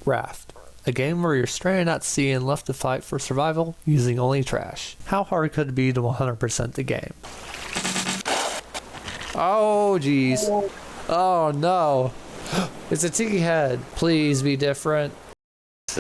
Raft, a game where you're stranded at sea and left to fight for survival using only trash. How hard could it be to 100% the game? Oh jeez. Oh no. It's a tiki head. Please be different.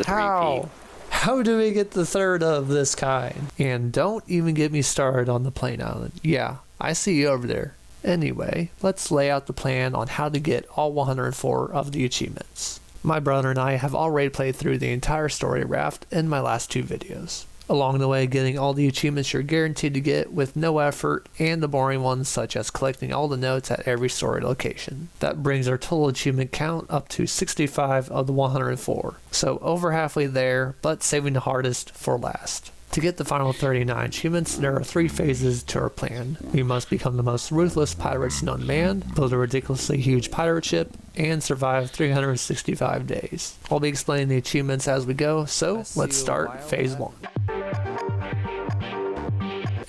How? How do we get the third of this kind? And don't even get me started on the plane island. Yeah, I see you over there. Anyway, let's lay out the plan on how to get all 104 of the achievements. My brother and I have already played through the entire story of Raft in my last 2 videos. Along the way, getting all the achievements you're guaranteed to get with no effort, and the boring ones such as collecting all the notes at every story location. That brings our total achievement count up to 65 of the 104, so over halfway there, but saving the hardest for last. To get the final 39 achievements, there are 3 phases to our plan. We must become the most ruthless pirates known to man, build a ridiculously huge pirate ship, and survive 365 days. I'll be explaining the achievements as we go, so let's start phase 1.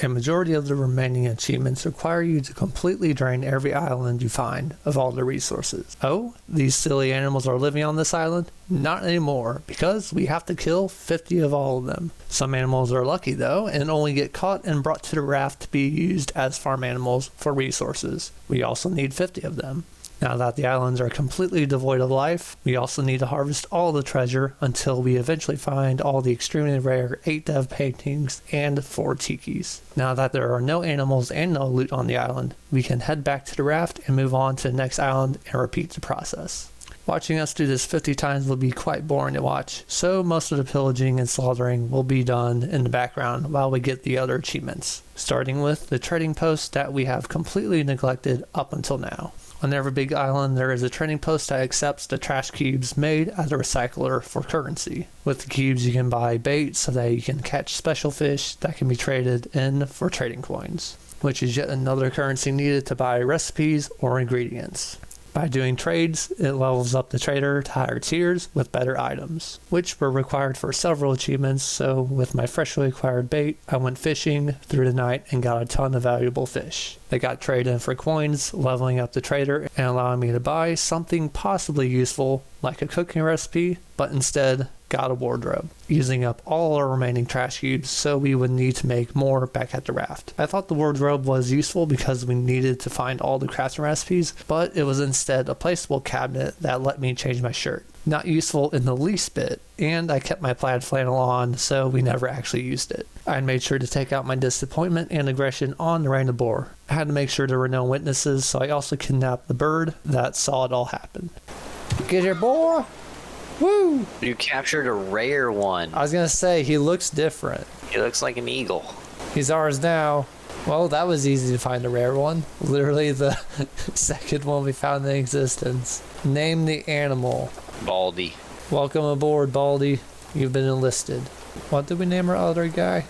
A majority of the remaining achievements require you to completely drain every island you find of all the resources. Oh, these silly animals are living on this island? Not anymore, because we have to kill 50 of all of them. Some animals are lucky though, and only get caught and brought to the raft to be used as farm animals for resources. We also need 50 of them. Now that the islands are completely devoid of life, we also need to harvest all the treasure until we eventually find all the extremely rare 8 dev paintings and 4 tikis. Now that there are no animals and no loot on the island, we can head back to the raft and move on to the next island and repeat the process. Watching us do this 50 times will be quite boring to watch, so most of the pillaging and slaughtering will be done in the background while we get the other achievements, starting with the trading post that we have completely neglected up until now. On every big island, there is a trading post that accepts the trash cubes made at a recycler for currency. With the cubes, you can buy bait so that you can catch special fish that can be traded in for trading coins, which is yet another currency needed to buy recipes or ingredients. By doing trades, it levels up the trader to higher tiers with better items, which were required for several achievements, so with my freshly acquired bait, I went fishing through the night and got a ton of valuable fish. They got traded in for coins, leveling up the trader and allowing me to buy something possibly useful like a cooking recipe, but instead got a wardrobe, using up all our remaining trash cubes so we would need to make more back at the raft. I thought the wardrobe was useful because we needed to find all the crafting recipes, but it was instead a placeable cabinet that let me change my shirt. Not useful in the least bit, and I kept my plaid flannel on, so we never actually used it. I made sure to take out my disappointment and aggression on the random boar. I had to make sure there were no witnesses, so I also kidnapped the bird that saw it all happen. Get here, boy! Woo! You captured a rare one. I was gonna say, he looks different. He looks like an eagle. He's ours now. Well, that was easy to find a rare one. Literally the second one we found in existence. Name the animal. Baldy. Welcome aboard, Baldy. You've been enlisted. What did we name our other guy?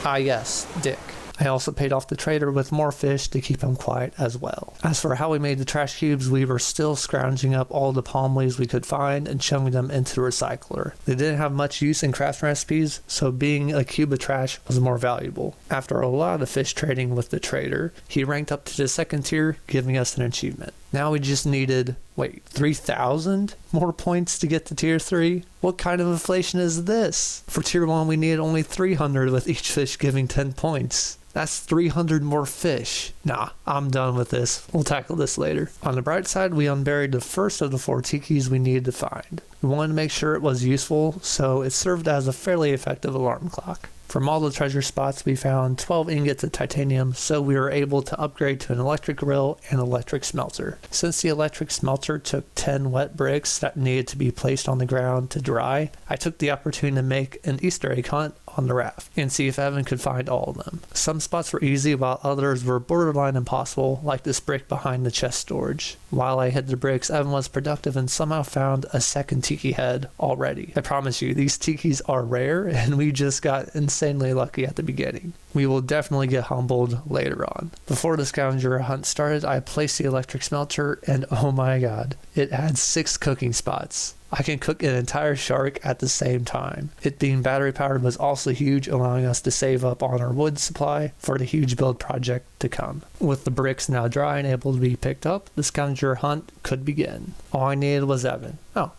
Ah yes, Dick. I also paid off the trader with more fish to keep him quiet as well. As for how we made the trash cubes, we were still scrounging up all the palm leaves we could find and shoving them into the recycler. They didn't have much use in crafting recipes, so being a cube of trash was more valuable. After a lot of fish trading with the trader, he ranked up to the 2nd tier, giving us an achievement. Now we just needed, 3,000 more points to get to tier 3? What kind of inflation is this? For tier 1 we needed only 300 with each fish giving 10 points. That's 300 more fish. Nah, I'm done with this. We'll tackle this later. On the bright side, we unburied the first of the 4 tikis we needed to find. We wanted to make sure it was useful, so it served as a fairly effective alarm clock. From all the treasure spots, we found 12 ingots of titanium, so we were able to upgrade to an electric grill and electric smelter. Since the electric smelter took 10 wet bricks that needed to be placed on the ground to dry, I took the opportunity to make an Easter egg hunt on the raft and see if Evan could find all of them. Some spots were easy while others were borderline impossible, like this brick behind the chest storage. While I hid the bricks, Evan was productive and somehow found a second tiki head already. I promise you, these tikis are rare and we just got insanely lucky at the beginning. We will definitely get humbled later on. Before the scavenger hunt started, I placed the electric smelter and oh my god, it had 6 cooking spots. I can cook an entire shark at the same time. It being battery powered was also huge, allowing us to save up on our wood supply for the huge build project to come. With the bricks now dry and able to be picked up, the scavenger hunt could begin. All I needed was Evan. Oh,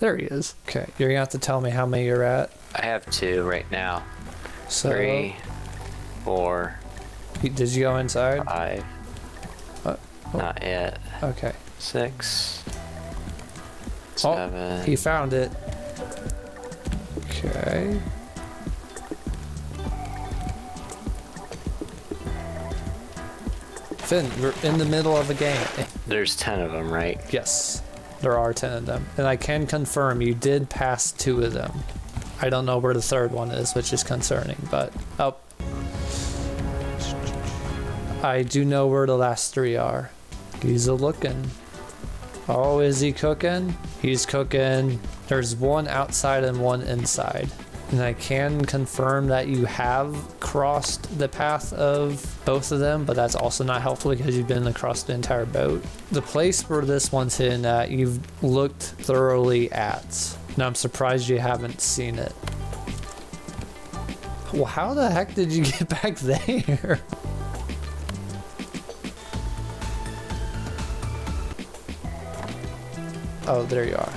There he is. Okay, you're gonna have to tell me how many you're at. I have 2 right now. So, 3, 4, did you go inside? 5. Not yet. Okay. 6, Oh, 7. he found it. Okay. Finn, we're in the middle of a game. There's 10 of them, right? Yes, there are 10 of them. And I can confirm you did pass 2 of them. I don't know where the third one is, which is concerning, but... Oh. I do know where the last 3 are. He's a-looking. Oh, is he cooking? He's cooking. There's 1 outside and 1 inside. And I can confirm that you have crossed the path of both of them, but that's also not helpful because you've been across the entire boat. The place where this one's hidden at, you've looked thoroughly at. Now I'm surprised you haven't seen it. Well, how the heck did you get back there? Oh, there you are.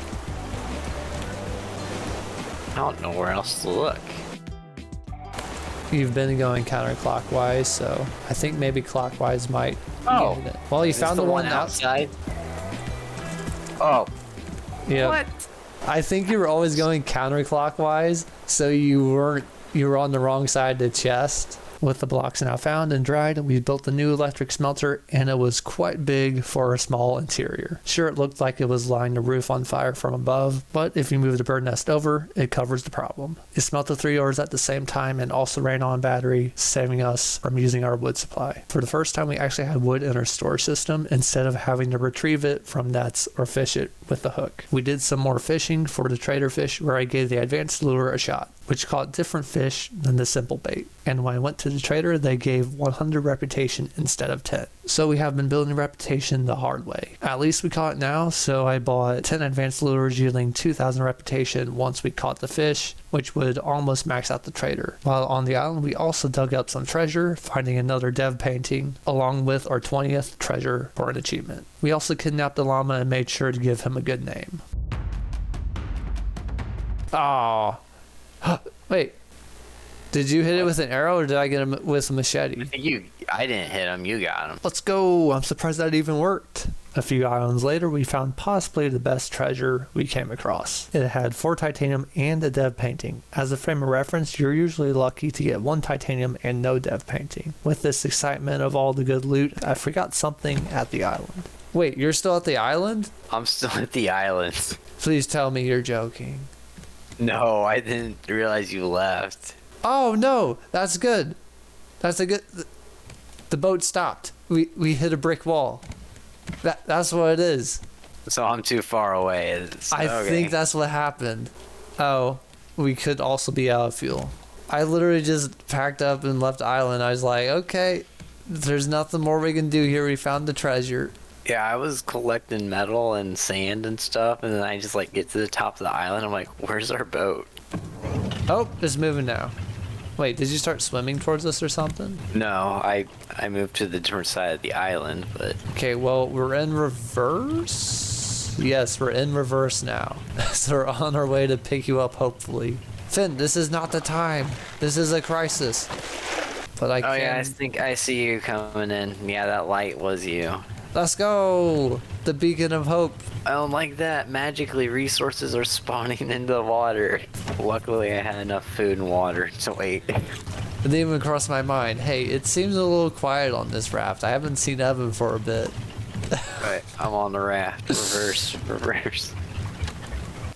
I don't know where else to look. You've been going counterclockwise, so I think maybe clockwise might Oh. get it. Well, you Is found this the one outside. Oh. Yeah. What? I think you were always going counterclockwise, so you were on the wrong side of the chest. With the blocks now found and dried, we built a new electric smelter, and it was quite big for a small interior. Sure, it looked like it was lighting the roof on fire from above, but if you move the bird nest over, it covers the problem. It smelted 3 ores at the same time and also ran on battery, saving us from using our wood supply. For the first time, we actually had wood in our storage system instead of having to retrieve it from nets or fish it with a hook. We did some more fishing for the trader fish, where I gave the advanced lure a shot, which caught different fish than the simple bait. And when I went to the trader, they gave 100 reputation instead of 10. So we have been building reputation the hard way. At least we caught it now, so I bought 10 advanced lures yielding 2,000 reputation once we caught the fish, which would almost max out the trader. While on the island, we also dug up some treasure, finding another dev painting, along with our 20th treasure for an achievement. We also kidnapped the llama and made sure to give him a good name. Aww. Wait, did you hit it with an arrow or did I get him with a machete? I didn't hit him, you got him. Let's go. I'm surprised that even worked. A few islands later, we found possibly the best treasure we came across. It had 4 titanium and a dev painting. As a frame of reference, you're usually lucky to get 1 titanium and no dev painting. With this excitement of all the good loot, I forgot something at the island. Wait, you're still at the island? I'm still at the island. Please tell me you're joking. No, I didn't realize you left. Oh no, that's good. That's a good. The boat stopped. We hit a brick wall. That's what it is. So I'm too far away. I think that's what happened. Oh, we could also be out of fuel. I literally just packed up and left the island. I was like, okay, there's nothing more we can do here. We found the treasure. Yeah, I was collecting metal and sand and stuff, and then I just like get to the top of the island. I'm like, where's our boat? Oh, it's moving now. Wait, did you start swimming towards us or something? No, I moved to the different side of the island, but... Okay, well, we're in reverse? Yes, we're in reverse now. So we're on our way to pick you up, hopefully. Finn, this is not the time. This is a crisis. But I can't... yeah, I think I see you coming in. Yeah, that light was you. Let's go! The beacon of hope. I don't like that. Magically, resources are spawning into the water. Luckily, I had enough food and water to wait. It didn't even cross my mind. Hey, it seems a little quiet on this raft. I haven't seen Evan for a bit. Right, I'm on the raft. Reverse.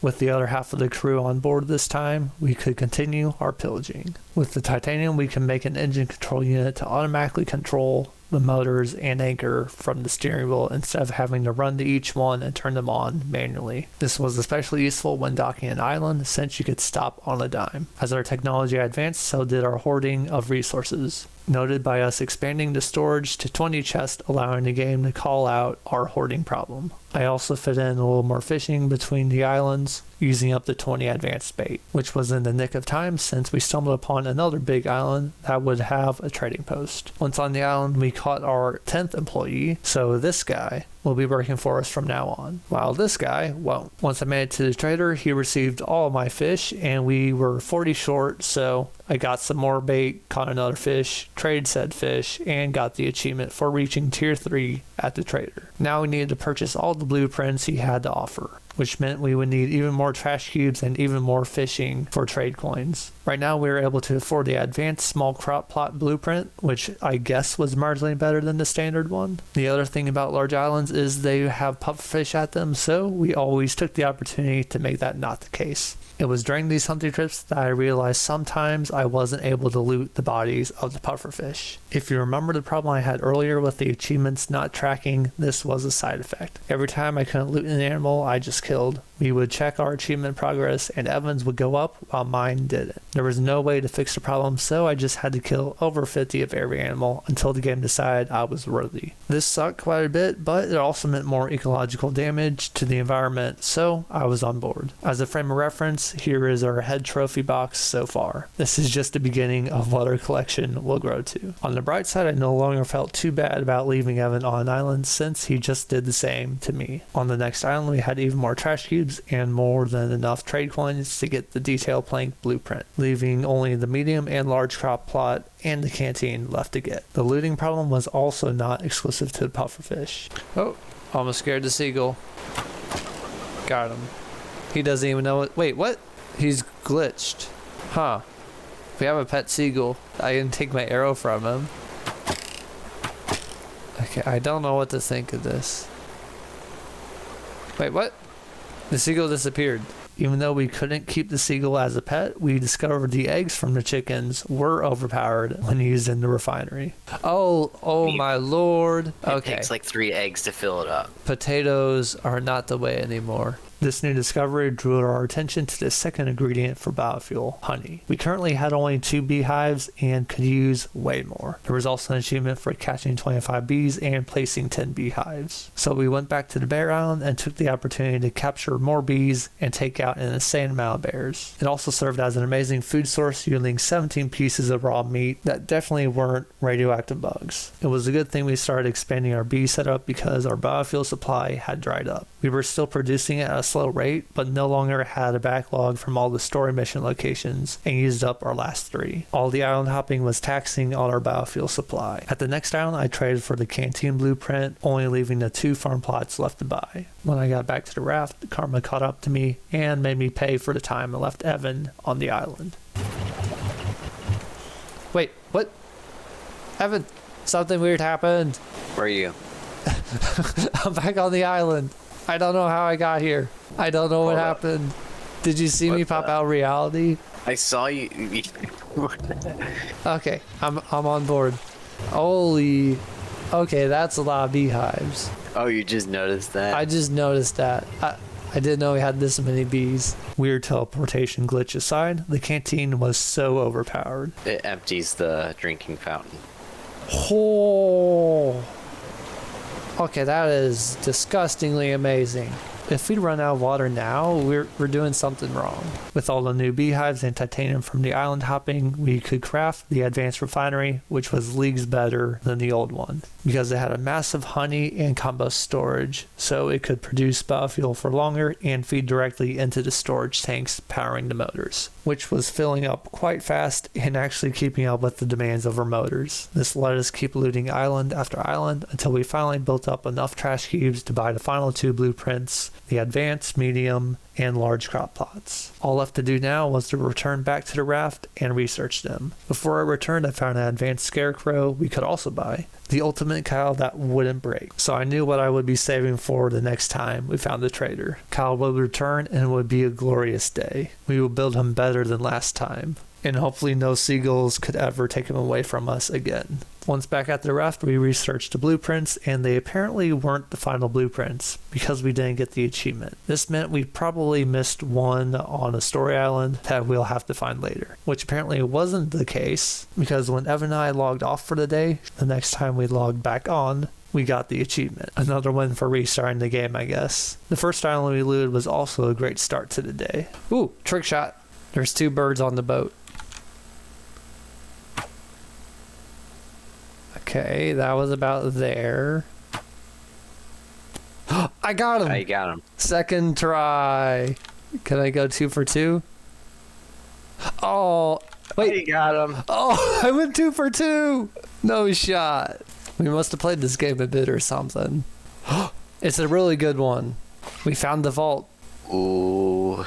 With the other half of the crew on board this time, we could continue our pillaging. With the titanium, we can make an engine control unit to automatically control the motors and anchor from the steering wheel instead of having to run to each one and turn them on manually. This was especially useful when docking an island since you could stop on a dime. As our technology advanced, so did our hoarding of resources, noted by us expanding the storage to 20 chests, allowing the game to call out our hoarding problem. I also fit in a little more fishing between the islands, using up the 20 advanced bait, which was in the nick of time since we stumbled upon another big island that would have a trading post. Once on the island, we caught our 10th employee, so this guy, will be working for us from now on, while this guy won't. Once I made it to the trader, he received all of my fish, and we were 40 short, so I got some more bait, caught another fish, traded said fish, and got the achievement for reaching tier 3 at the trader. Now we needed to purchase all the blueprints he had to offer, which meant we would need even more trash cubes and even more fishing for trade coins. Right now we were able to afford the advanced small crop plot blueprint, which I guess was marginally better than the standard one. The other thing about large islands is they have pufferfish at them, so we always took the opportunity to make that not the case. It was during these hunting trips that I realized sometimes I wasn't able to loot the bodies of the pufferfish. If you remember the problem I had earlier with the achievements not tracking, this was a side effect. Every time I couldn't loot an animal I just killed, we would check our achievement progress and Evan's would go up while mine didn't. There was no way to fix the problem, so I just had to kill over 50 of every animal until the game decided I was worthy. This sucked quite a bit, but it also meant more ecological damage to the environment, so I was on board. As a frame of reference, here is our head trophy box so far. This is just the beginning of what our collection will grow to. On the bright side, I no longer felt too bad about leaving Evan on an island since he just did the same to me. On the next island, we had even more trash cubes and more than enough trade coins to get the detail plank blueprint, leaving only the medium and large crop plot and the canteen left to get. The looting problem was also not exclusive to the pufferfish. Oh, almost scared the seagull. Got him. He doesn't even know it. Wait, what? He's glitched. Huh. We have a pet seagull. I didn't take my arrow from him. Okay, I don't know what to think of this. Wait, what? The seagull disappeared. Even though we couldn't keep the seagull as a pet, we discovered the eggs from the chickens were overpowered when used in the refinery. Oh my lord. Okay. It takes like 3 eggs to fill it up. Potatoes are not the way anymore. This new discovery drew our attention to the second ingredient for biofuel, honey. We currently had only 2 beehives and could use way more. There was also an achievement for catching 25 bees and placing 10 beehives. So we went back to the bear island and took the opportunity to capture more bees and take out an insane amount of bears. It also served as an amazing food source, yielding 17 pieces of raw meat that definitely weren't radioactive bugs. It was a good thing we started expanding our bee setup because our biofuel supply had dried up. We were still producing it at a slow rate, but no longer had a backlog from all the story mission locations and used up our last 3. All the island hopping was taxing on our biofuel supply. At the next island, I traded for the canteen blueprint, only leaving the 2 farm plots left to buy. When I got back to the raft, karma caught up to me and made me pay for the time I left Evan on the island. Wait, what? Evan, something weird happened. Where are you? I'm back on the island. I don't know how I got here. I don't know what happened. Did you see me pop out reality? I saw you. Okay, I'm on board. Holy. Okay, that's a lot of beehives. Oh, you just noticed that? I just noticed that. I didn't know we had this many bees. Weird teleportation glitch aside, the canteen was so overpowered. It empties the drinking fountain. Oh. Okay, that is disgustingly amazing. If we run out of water now, we're doing something wrong. With all the new beehives and titanium from the island hopping, we could craft the advanced refinery, which was leagues better than the old one, because it had a massive honey and compost storage, so it could produce biofuel for longer and feed directly into the storage tanks powering the motors, which was filling up quite fast and actually keeping up with the demands of our motors. This let us keep looting island after island until we finally built up enough trash cubes to buy the final 2 blueprints, the advanced, medium, and large crop plots. All left to do now was to return back to the raft and research them. Before I returned, I found an advanced scarecrow we could also buy, the ultimate cow that wouldn't break. So I knew what I would be saving for the next time we found the trader. Kyle would return and it would be a glorious day. We would build him better than last time, and hopefully no seagulls could ever take him away from us again. Once back at the raft, we researched the blueprints, and they apparently weren't the final blueprints because we didn't get the achievement. This meant we probably missed one on a story island that we'll have to find later, which apparently wasn't the case because when Evan and I logged off for the day, the next time we logged back on, we got the achievement. Another one for restarting the game, I guess. The first island we looted was also a great start to the day. Ooh, trick shot. There's 2 birds on the boat. Okay, that was about there. I got him. I got him. Second try. Can I go 2 for 2? Oh, wait. I got him. Oh, I went 2 for 2. No shot. We must have played this game a bit or something. It's a really good one. We found the vault. Ooh.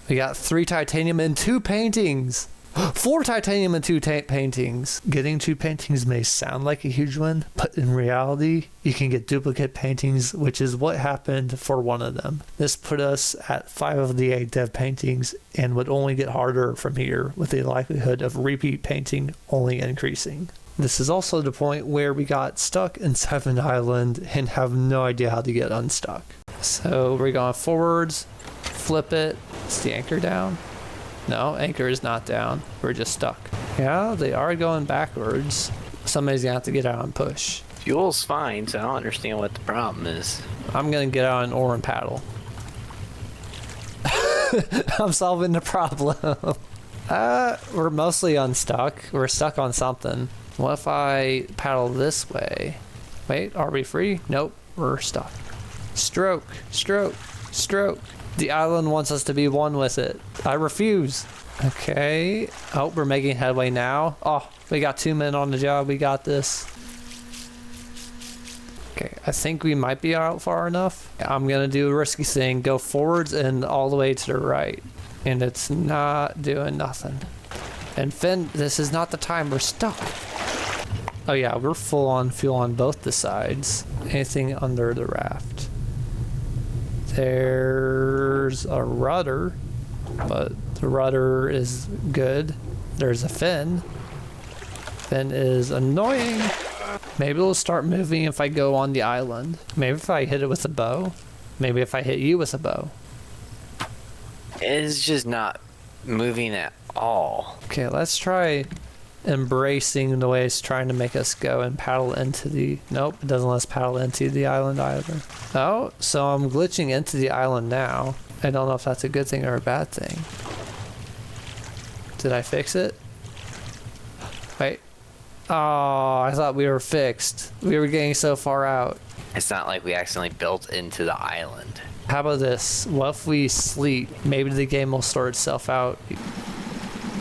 We got 3 titanium and 2 paintings. 4 titanium and 2 paintings. Getting 2 paintings may sound like a huge win, but in reality, you can get duplicate paintings, which is what happened for one of them. This put us at 5 of the 8 dev paintings and would only get harder from here, with the likelihood of repeat painting only increasing. This is also the point where we got stuck inside an island and have no idea how to get unstuck. So we're going forwards, flip it. Is the anchor down? No, anchor is not down. We're just stuck. Yeah, they are going backwards. Somebody's gonna have to get out and push. Fuel's fine, so I don't understand what the problem is. I'm gonna get out an oar and paddle. I'm solving the problem. We're mostly unstuck. We're stuck on something. What if I paddle this way? Wait, are we free? Nope, we're stuck. Stroke, stroke, stroke. The island wants us to be one with it. I refuse. Okay. Oh, we're making headway now. Oh, we got 2 men on the job. We got this. Okay, I think we might be out far enough. I'm gonna do a risky thing. Go forwards and all the way to the right. And it's not doing nothing. And Finn, this is not the time. We're stuck. Oh yeah, we're full on fuel on both the sides. Anything under the raft? There's a rudder, but the rudder is good. There's a fin. Fin is annoying. Maybe it'll start moving if I go on the island. Maybe if I hit it with a bow. Maybe if I hit you with a bow. It's just not moving at all. Okay, let's try embracing the way it's trying to make us go and paddle into the... Nope, it doesn't let us paddle into the island either. Oh, so I'm glitching into the island now. I don't know if that's a good thing or a bad thing. Did I fix it? Wait. Oh, I thought we were fixed. We were getting so far out. It's not like we accidentally built into the island. How about this? What if we sleep? Maybe the game will sort itself out.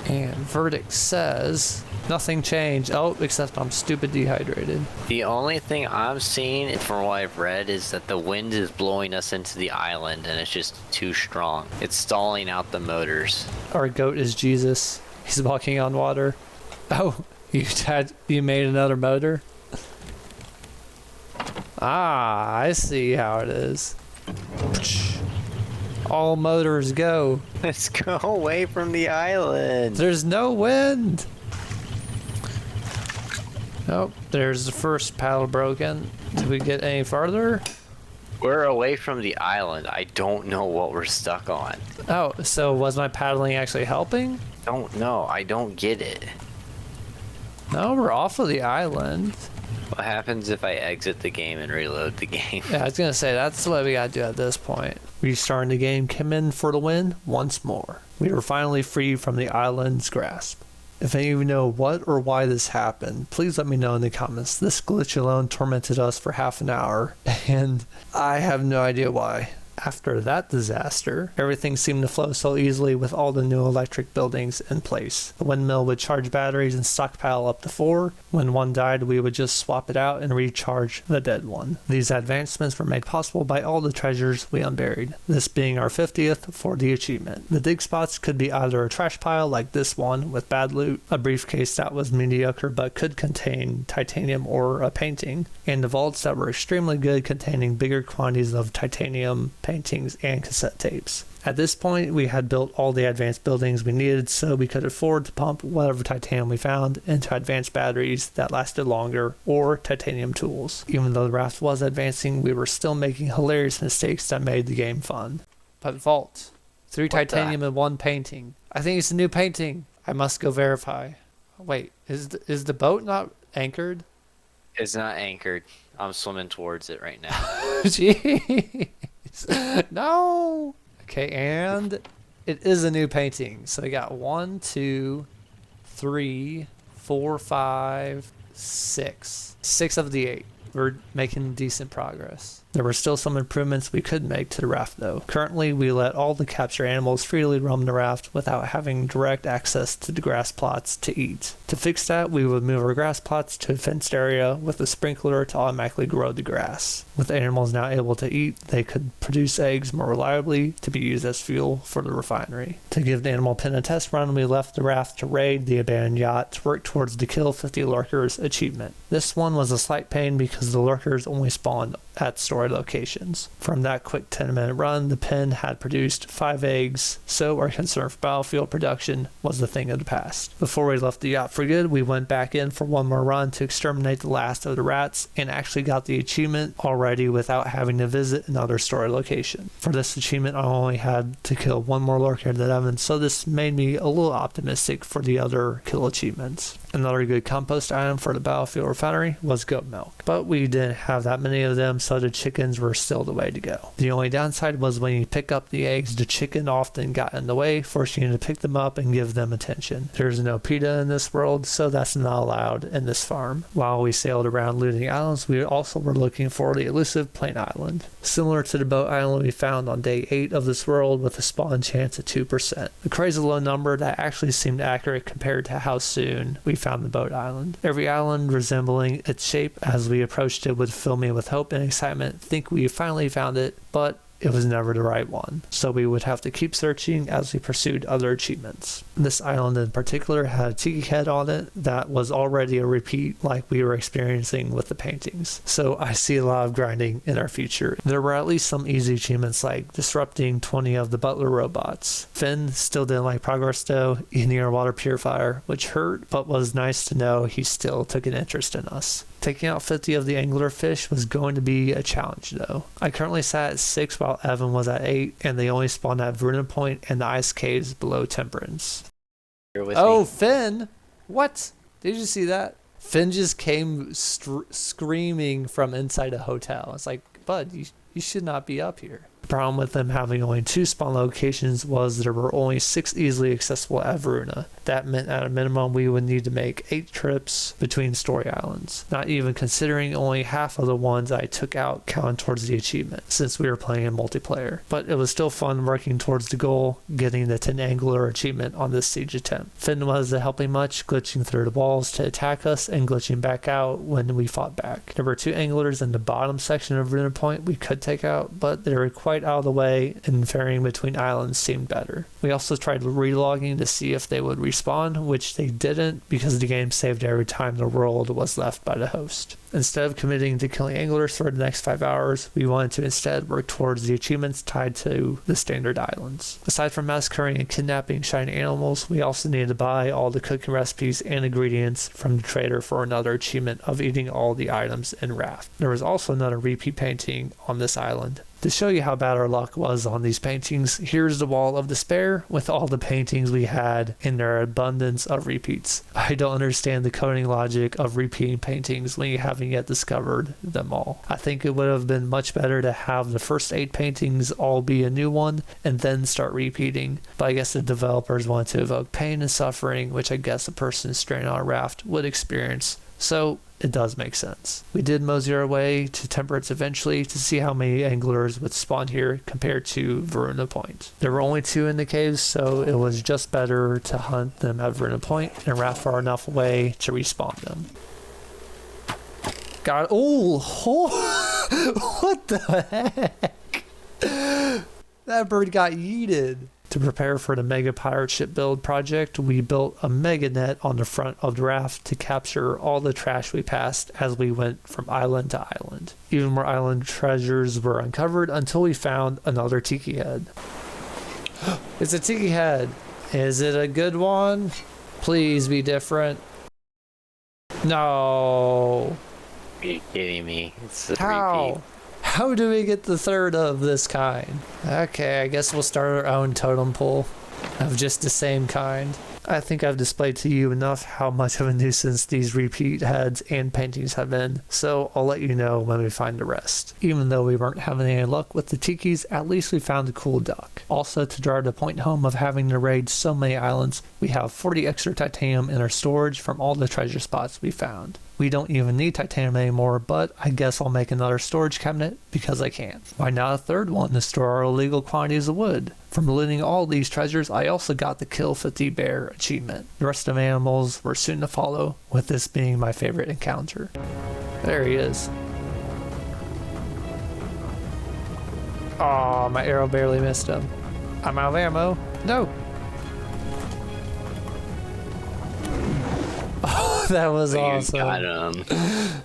And verdict says nothing changed. Oh, except I'm stupid dehydrated. The only thing I'm seeing from what I've read is that the wind is blowing us into the island and it's just too strong. It's stalling out the motors. Our goat is Jesus. He's walking on water. Oh, you made another motor? Ah, I see how it is. All motors go. Let's go away from the island. There's no wind. Nope, there's the first paddle broken. Did we get any farther? We're away from the island. I don't know what we're stuck on. Oh, so was my paddling actually helping? Don't know. I don't get it. No, we're off of the island. What happens if I exit the game and reload the game? Yeah, I was gonna say, that's what we gotta do at this point. Restarting the game came in for the win once more. We were finally free from the island's grasp. If any of you know what or why this happened, please let me know in the comments. This glitch alone tormented us for half an hour, and I have no idea why. After that disaster, everything seemed to flow so easily with all the new electric buildings in place. The windmill would charge batteries and stockpile up to 4. When one died, we would just swap it out and recharge the dead one. These advancements were made possible by all the treasures we unburied, this being our 50th for the achievement. The dig spots could be either a trash pile like this one with bad loot, a briefcase that was mediocre but could contain titanium or a painting, and the vaults that were extremely good containing bigger quantities of titanium, paintings, and cassette tapes. At this point, we had built all the advanced buildings we needed, so we could afford to pump whatever titanium we found into advanced batteries that lasted longer, or titanium tools. Even though the raft was advancing, we were still making hilarious mistakes that made the game fun. But vault. 3 titanium and 1 painting. I think it's a new painting. I must go verify. Wait, is the boat not anchored? It's not anchored. I'm swimming towards it right now. Jeez. No. Okay, and it is a new painting. So we got 1, 2, 3, 4, 5, 6. 6 of the 8. We're making decent progress. There were still some improvements we could make to the raft though. Currently, we let all the captured animals freely roam the raft without having direct access to the grass plots to eat. To fix that, we would move our grass plots to a fenced area with a sprinkler to automatically grow the grass. With the animals now able to eat, they could produce eggs more reliably to be used as fuel for the refinery. To give the animal pen a test run, we left the raft to raid the abandoned yacht to work towards the Kill 50 Lurkers achievement. This one was a slight pain because the lurkers only spawned at stored locations. From that quick 10-minute run, the pen had produced 5 eggs, so our concern for battlefield production was a thing of the past. Before we left the yacht for good, we went back in for one more run to exterminate the last of the rats and actually got the achievement already without having to visit another stored location. For this achievement, I only had to kill one more lurker than Evan, so this made me a little optimistic for the other kill achievements. Another good compost item for the battlefield refinery was goat milk, but we didn't have that many of them, so the chickens were still the way to go. The only downside was when you pick up the eggs, the chicken often got in the way, forcing you to pick them up and give them attention. There's no PETA in this world, so that's not allowed in this farm. While we sailed around looting islands, we also were looking for the elusive plain island. Similar to the boat island we found on day 8 of this world with a spawn chance of 2%. A crazy low number that actually seemed accurate compared to how soon we found the boat island. Every island resembling its shape as we approached it would fill me with hope and excitement, think we finally found it, but it was never the right one, so we would have to keep searching as we pursued other achievements. This island in particular had a tiki head on it that was already a repeat like we were experiencing with the paintings, so I see a lot of grinding in our future. There were at least some easy achievements like disrupting 20 of the butler robots. Finn still didn't like progress though, eating our water purifier, which hurt, but was nice to know he still took an interest in us. Taking out 50 of the angler fish was going to be a challenge though. I currently sat at 6 while Evan was at 8, and they only spawned at Vernon Point and the ice caves below Temperance. Oh, Finn! What? Did you see that? Finn just came screaming from inside a hotel. It's like, bud, you should not be up here. The problem with them having only 2 spawn locations was there were only 6 easily accessible at Varuna. That meant at a minimum we would need to make 8 trips between story islands, not even considering only half of the ones I took out counted towards the achievement, since we were playing in multiplayer. But it was still fun working towards the goal, getting the 10 angler achievement on this siege attempt. Finn wasn't helping much, glitching through the walls to attack us and glitching back out when we fought back. There were 2 anglers in the bottom section of Varuna Point we could take out, but they were quite out of the way, and ferrying between islands seemed better. We also tried relogging to see if they would respawn, which they didn't because the game saved every time the world was left by the host. Instead of committing to killing anglers for the next 5 hours, we wanted to instead work towards the achievements tied to the standard islands. Aside from massacring and kidnapping shiny animals, we also needed to buy all the cooking recipes and ingredients from the trader for another achievement of eating all the items in Raft. There was also another repeat painting on this island. To show you how bad our luck was on these paintings, here's the wall of despair with all the paintings we had in their abundance of repeats. I don't understand the coding logic of repeating paintings when you haven't yet discovered them all. I think it would have been much better to have the first 8 paintings all be a new one and then start repeating, but I guess the developers wanted to evoke pain and suffering, which I guess a person stranded on a raft would experience. So it does make sense. We did mosey our way to Temperance eventually to see how many anglers would spawn here compared to Varuna Point. There were only 2 in the caves, so it was just better to hunt them at Varuna Point and raft far enough away to respawn them. God, oh, what the heck? That bird got yeeted. To prepare for the mega pirate ship build project, we built a mega net on the front of the raft to capture all the trash we passed as we went from island to island. Even more island treasures were uncovered until we found another tiki head. It's a tiki head. Is it a good one? Please be different. No. Are you kidding me? It's a How? repeat. How do we get the 3rd of this kind? Okay, I guess we'll start our own totem pole. of just the same kind. I think I've displayed to you enough how much of a nuisance these repeat heads and paintings have been, so I'll let you know when we find the rest. Even though we weren't having any luck with the tikis, at least we found a cool duck. Also, to drive the point home of having to raid so many islands, we have 40 extra titanium in our storage from all the treasure spots we found. We don't even need titanium anymore, but I guess I'll make another storage cabinet because I can. Why not a third one to store our illegal quantities of wood? From looting all these treasures, I also got the Kill 50 Bear achievement. The rest of the animals were soon to follow, with this being my favorite encounter. There he is. Aw, my arrow barely missed him. I'm out of ammo. No! Oh, that was awesome. You got him.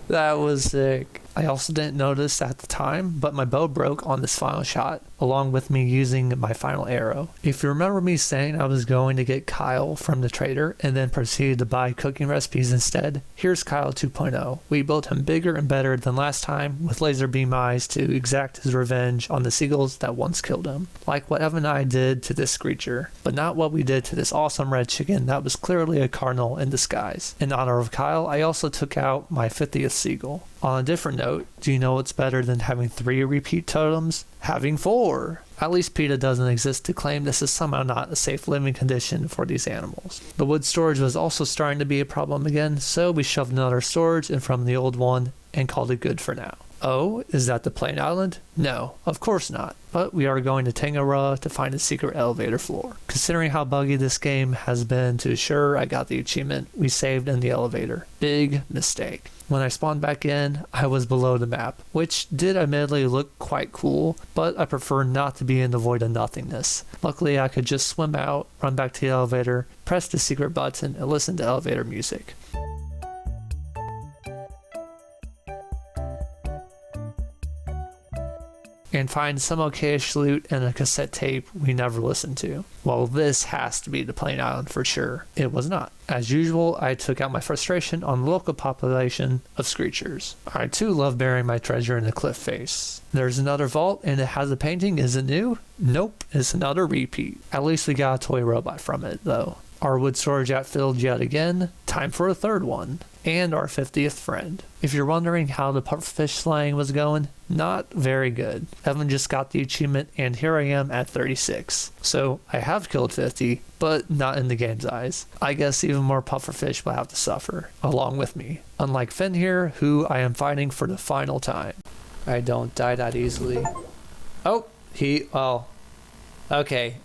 That was sick. I also didn't notice at the time, but my bow broke on this final shot, along with me using my final arrow. If you remember me saying I was going to get Kyle from the trader and then proceeded to buy cooking recipes instead, here's Kyle 2.0. We built him bigger and better than last time, with laser beam eyes to exact his revenge on the seagulls that once killed him. Like what Evan and I did to this creature, but not what we did to this awesome red chicken that was clearly a cardinal in disguise. In honor of Kyle, I also took out my 50th seagull. On a different note, do you know what's better than having 3 repeat totems? Having 4! At least PETA doesn't exist to claim this is somehow not a safe living condition for these animals. The wood storage was also starting to be a problem again, so we shoved another storage in from the old one and called it good for now. Oh, is that the Plain Island? No, of course not. But we are going to Tangaroa to find a secret elevator floor. Considering how buggy this game has been to assure I got the achievement, we saved in the elevator. Big mistake. When I spawned back in, I was below the map, which did admittedly look quite cool, but I prefer not to be in the void of nothingness. Luckily, I could just swim out, run back to the elevator, press the secret button, and listen to elevator music. And find some okayish loot and a cassette tape we never listened to. Well, this has to be the Plain Island for sure. It was not. As usual, I took out my frustration on the local population of screechers. I too love burying my treasure in the cliff face. There's another vault and it has a painting. Is it new? Nope, it's another repeat. At least we got a toy robot from it though. Our wood storage got filled yet again. Time for a third one. And our 50th friend. If you're wondering how the pufferfish slaying was going, not very good. Evan just got the achievement and here I am at 36. So I have killed 50, but not in the game's eyes. I guess even more pufferfish will have to suffer, along with me. Unlike Finn here, who I am fighting for the final time. I don't die that easily. Oh, okay.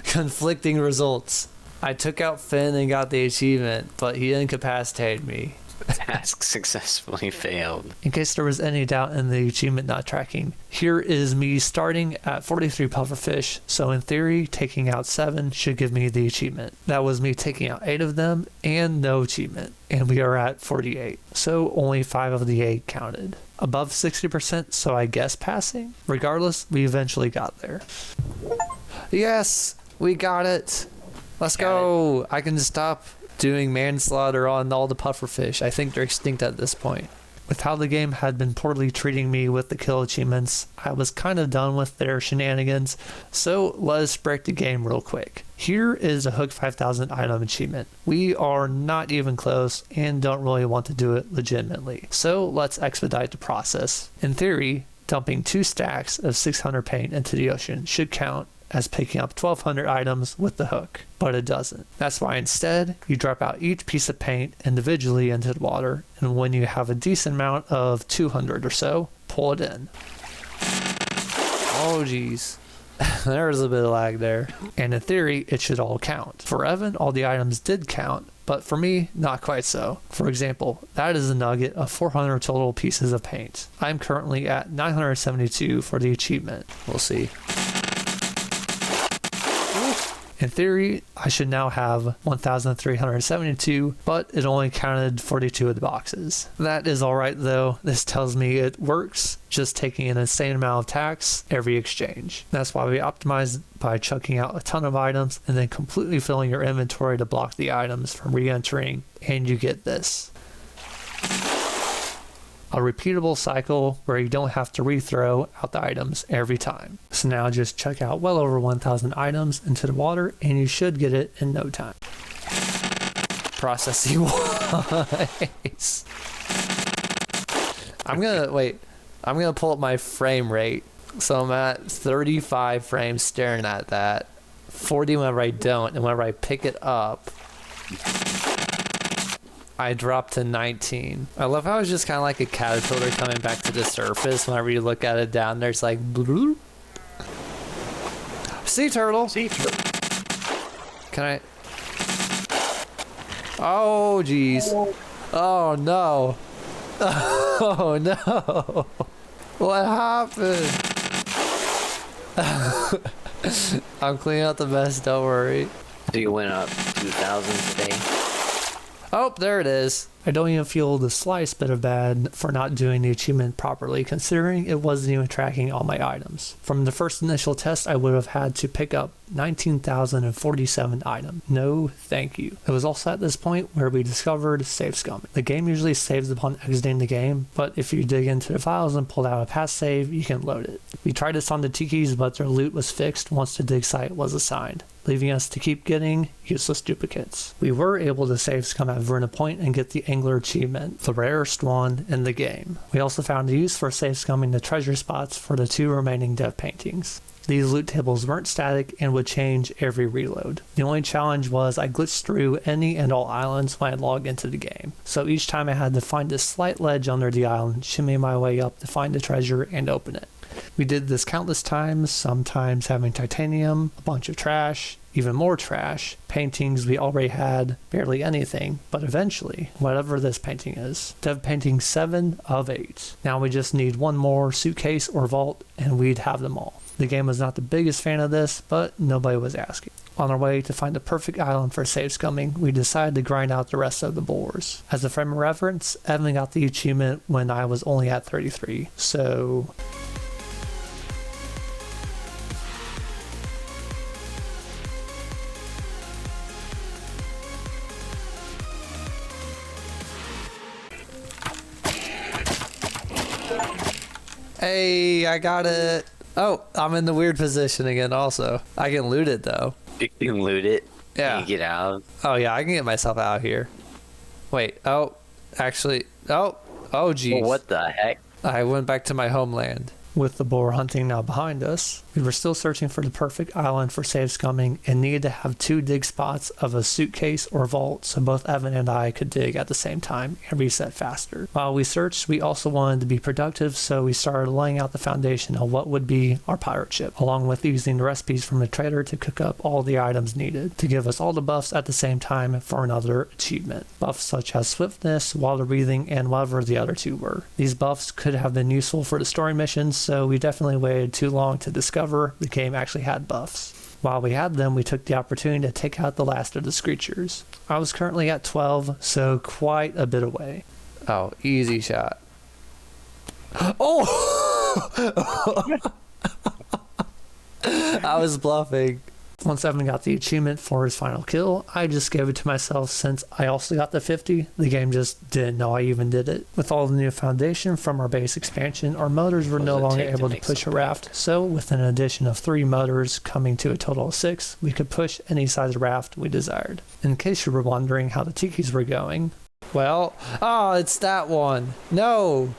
Conflicting results. I took out Finn and got the achievement, but he incapacitated me. Task successfully failed. In case there was any doubt in the achievement not tracking, here is me starting at 43 pufferfish, so in theory, taking out 7 should give me the achievement. That was me taking out 8 of them and no achievement, and we are at 48, so only 5 of the 8 counted. Above 60%, so I guess passing? Regardless, we eventually got there. Yes, we got it! Let's go! I can stop doing manslaughter on all the pufferfish. I think they're extinct at this point. With how the game had been poorly treating me with the kill achievements, I was kind of done with their shenanigans, so let's break the game real quick. Here is a Hook 5000 item achievement. We are not even close and don't really want to do it legitimately, so let's expedite the process. In theory, dumping 2 stacks of 600 paint into the ocean should count as picking up 1200 items with the hook, but it doesn't. That's why instead, you drop out each piece of paint individually into the water, and when you have a decent amount of 200 or so, pull it in. Oh geez, there was a bit of lag there. And in theory, it should all count. For Evan, all the items did count, but for me, not quite so. For example, that is a nugget of 400 total pieces of paint. I'm currently at 972 for the achievement. We'll see. In theory, I should now have 1,372, but it only counted 42 of the boxes. That is alright though. This tells me it works, just taking an insane amount of tax every exchange. That's why we optimize by chucking out a ton of items and then completely filling your inventory to block the items from re-entering, and you get this. A repeatable cycle where you don't have to rethrow out the items every time. So now just chuck out well over 1,000 items into the water and you should get it in no time. Processing wise. I'm gonna pull up my frame rate. So I'm at 35 frames staring at that. 40 whenever I don't, and whenever I pick it up, I drop to 19. I love how it's just kind of like a caterpillar coming back to the surface. Whenever you look at it down there, it's like bloop. Sea turtle. Sea turtle. Can I? Oh jeez. Oh no. Oh no. What happened? I'm cleaning out the mess, don't worry. So you went up 2,000 today? Oh, there it is. I don't even feel the slightest bit of bad for not doing the achievement properly, considering it wasn't even tracking all my items. From the first initial test, I would have had to pick up 19,047 items. No, thank you. It was also at this point where we discovered save scumming. The game usually saves upon exiting the game, but if you dig into the files and pull out a past save, you can load it. We tried this on the Tikis, but their loot was fixed once the dig site was assigned, leaving us to keep getting useless duplicates. We were able to save scum at Verna Point and get the Angler achievement, the rarest one in the game. We also found a use for save scumming the treasure spots for the 2 remaining dev paintings. These loot tables weren't static and would change every reload. The only challenge was I glitched through any and all islands when I logged into the game. So each time I had to find a slight ledge under the island, shimmy my way up to find the treasure and open it. We did this countless times, sometimes having titanium, a bunch of trash, even more trash, paintings we already had, barely anything, but eventually, whatever this painting is, dev painting 7 of 8. Now we just need one more suitcase or vault and we'd have them all. The game was not the biggest fan of this, but nobody was asking. On our way to find the perfect island for save scumming, we decided to grind out the rest of the boars. As a frame of reference, Evan got the achievement when I was only at 33, so... Hey, I got it. Oh, I'm in the weird position again also. I can loot it though. You can loot it? Yeah. Can you get out? Oh yeah, I can get myself out here. Wait, oh, actually, oh geez. Well, what the heck? I went back to my homeland. With the boar hunting now behind us, we were still searching for the perfect island for save scumming and needed to have 2 dig spots of a suitcase or vault so both Evan and I could dig at the same time and reset faster. While we searched, we also wanted to be productive, so we started laying out the foundation of what would be our pirate ship, along with using the recipes from the trader to cook up all the items needed to give us all the buffs at the same time for another achievement. Buffs such as swiftness, water breathing, and whatever the other 2 were. These buffs could have been useful for the story missions, so we definitely waited too long to discover the game actually had buffs. While we had them, we took the opportunity to take out the last of the screechers. I was currently at 12, so quite a bit away. Oh, easy shot. Oh! I was bluffing. Once Evan got the achievement for his final kill, I just gave it to myself since I also got the 50. The game just didn't know I even did it. With all the new foundation from our base expansion, our motors were no longer able to push a raft, so with an addition of 3 motors coming to a total of 6, we could push any size raft we desired. In case you were wondering how the tikis were going, well, oh, it's that one. No!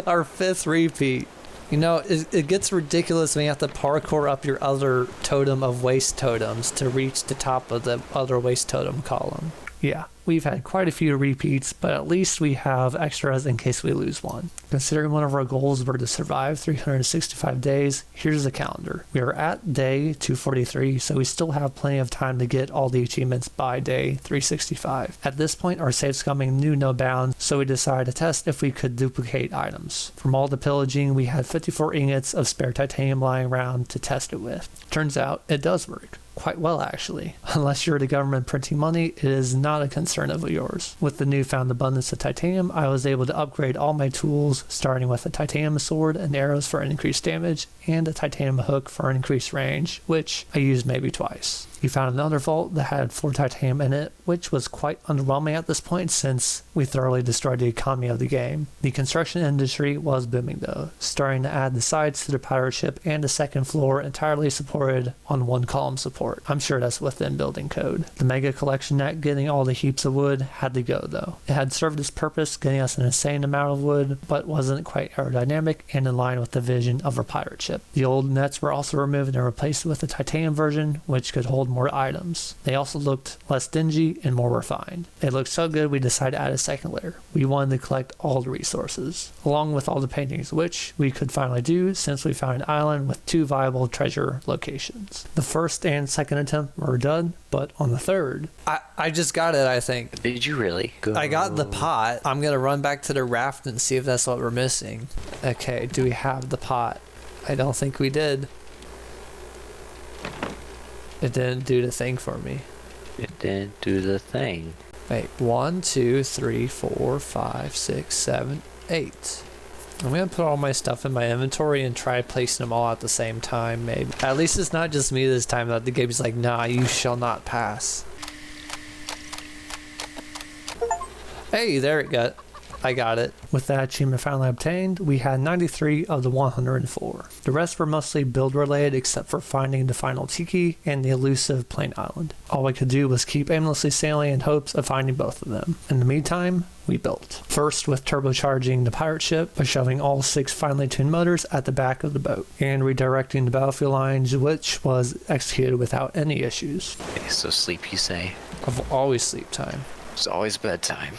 Our 5th repeat. You know, it gets ridiculous when you have to parkour up your other totem of waste totems to reach the top of the other waste totem column. Yeah, we've had quite a few repeats, but at least we have extras in case we lose one. Considering one of our goals were to survive 365 days, here's the calendar. We are at day 243, so we still have plenty of time to get all the achievements by day 365. At this point, our save scumming knew no bounds, so we decided to test if we could duplicate items. From all the pillaging, we had 54 ingots of spare titanium lying around to test it with. Turns out, it does work. Quite well, actually. Unless you're the government printing money, it is not a concern of yours. With the newfound abundance of titanium, I was able to upgrade all my tools, starting with a titanium sword and arrows for increased damage, and a titanium hook for increased range, which I used maybe twice. You found another vault that had 4 titanium in it, which was quite underwhelming at this point since we thoroughly destroyed the economy of the game. The construction industry was booming though, starting to add the sides to the pirate ship and a second floor entirely supported on 1 column support. I'm sure that's within building code. The mega collection net getting all the heaps of wood had to go though. It had served its purpose, getting us an insane amount of wood, but wasn't quite aerodynamic and in line with the vision of our pirate ship. The old nets were also removed and replaced with a titanium version, which could hold more items. They also looked less dingy and more refined. They looked so good we decided to add a second layer. We wanted to collect all the resources, along with all the paintings, which we could finally do since we found an island with 2 viable treasure locations. The first and second attempt were done, but on the third... I just got it, I think. Did you really? I got the pot. I'm gonna run back to the raft and see if that's what we're missing. Okay, do we have the pot? I don't think we did. It didn't do the thing for me. It didn't do the thing. Wait, 1, 2, 3, 4, 5, 6, 7, 8. I'm gonna put all my stuff in my inventory and try placing them all at the same time, maybe. At least it's not just me this time that the game's like, nah, you shall not pass. Hey, there it got. I got it. With that achievement finally obtained, we had 93 of the 104. The rest were mostly build related except for finding the final tiki and the elusive plain island. All we could do was keep aimlessly sailing in hopes of finding both of them. In the meantime, we built. First with turbocharging the pirate ship by shoving all 6 finely tuned motors at the back of the boat and redirecting the battlefield lines, which was executed without any issues. Okay, so sleep, you say? I've always sleep time. It's always bedtime.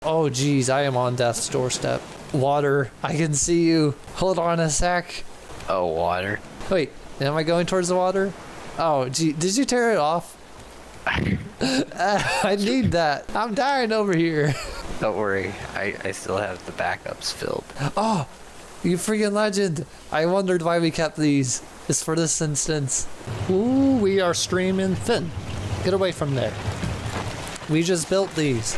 Oh geez, I am on death's doorstep. Water, I can see you. Hold on a sec. Oh, water. Wait, am I going towards the water? Oh gee, did you tear it off? I need that. I'm dying over here. Don't worry, I still have the backups filled. Oh, you freaking legend. I wondered why we kept these. It's for this instance. Ooh, we are streaming. Finn, get away from there. We just built these.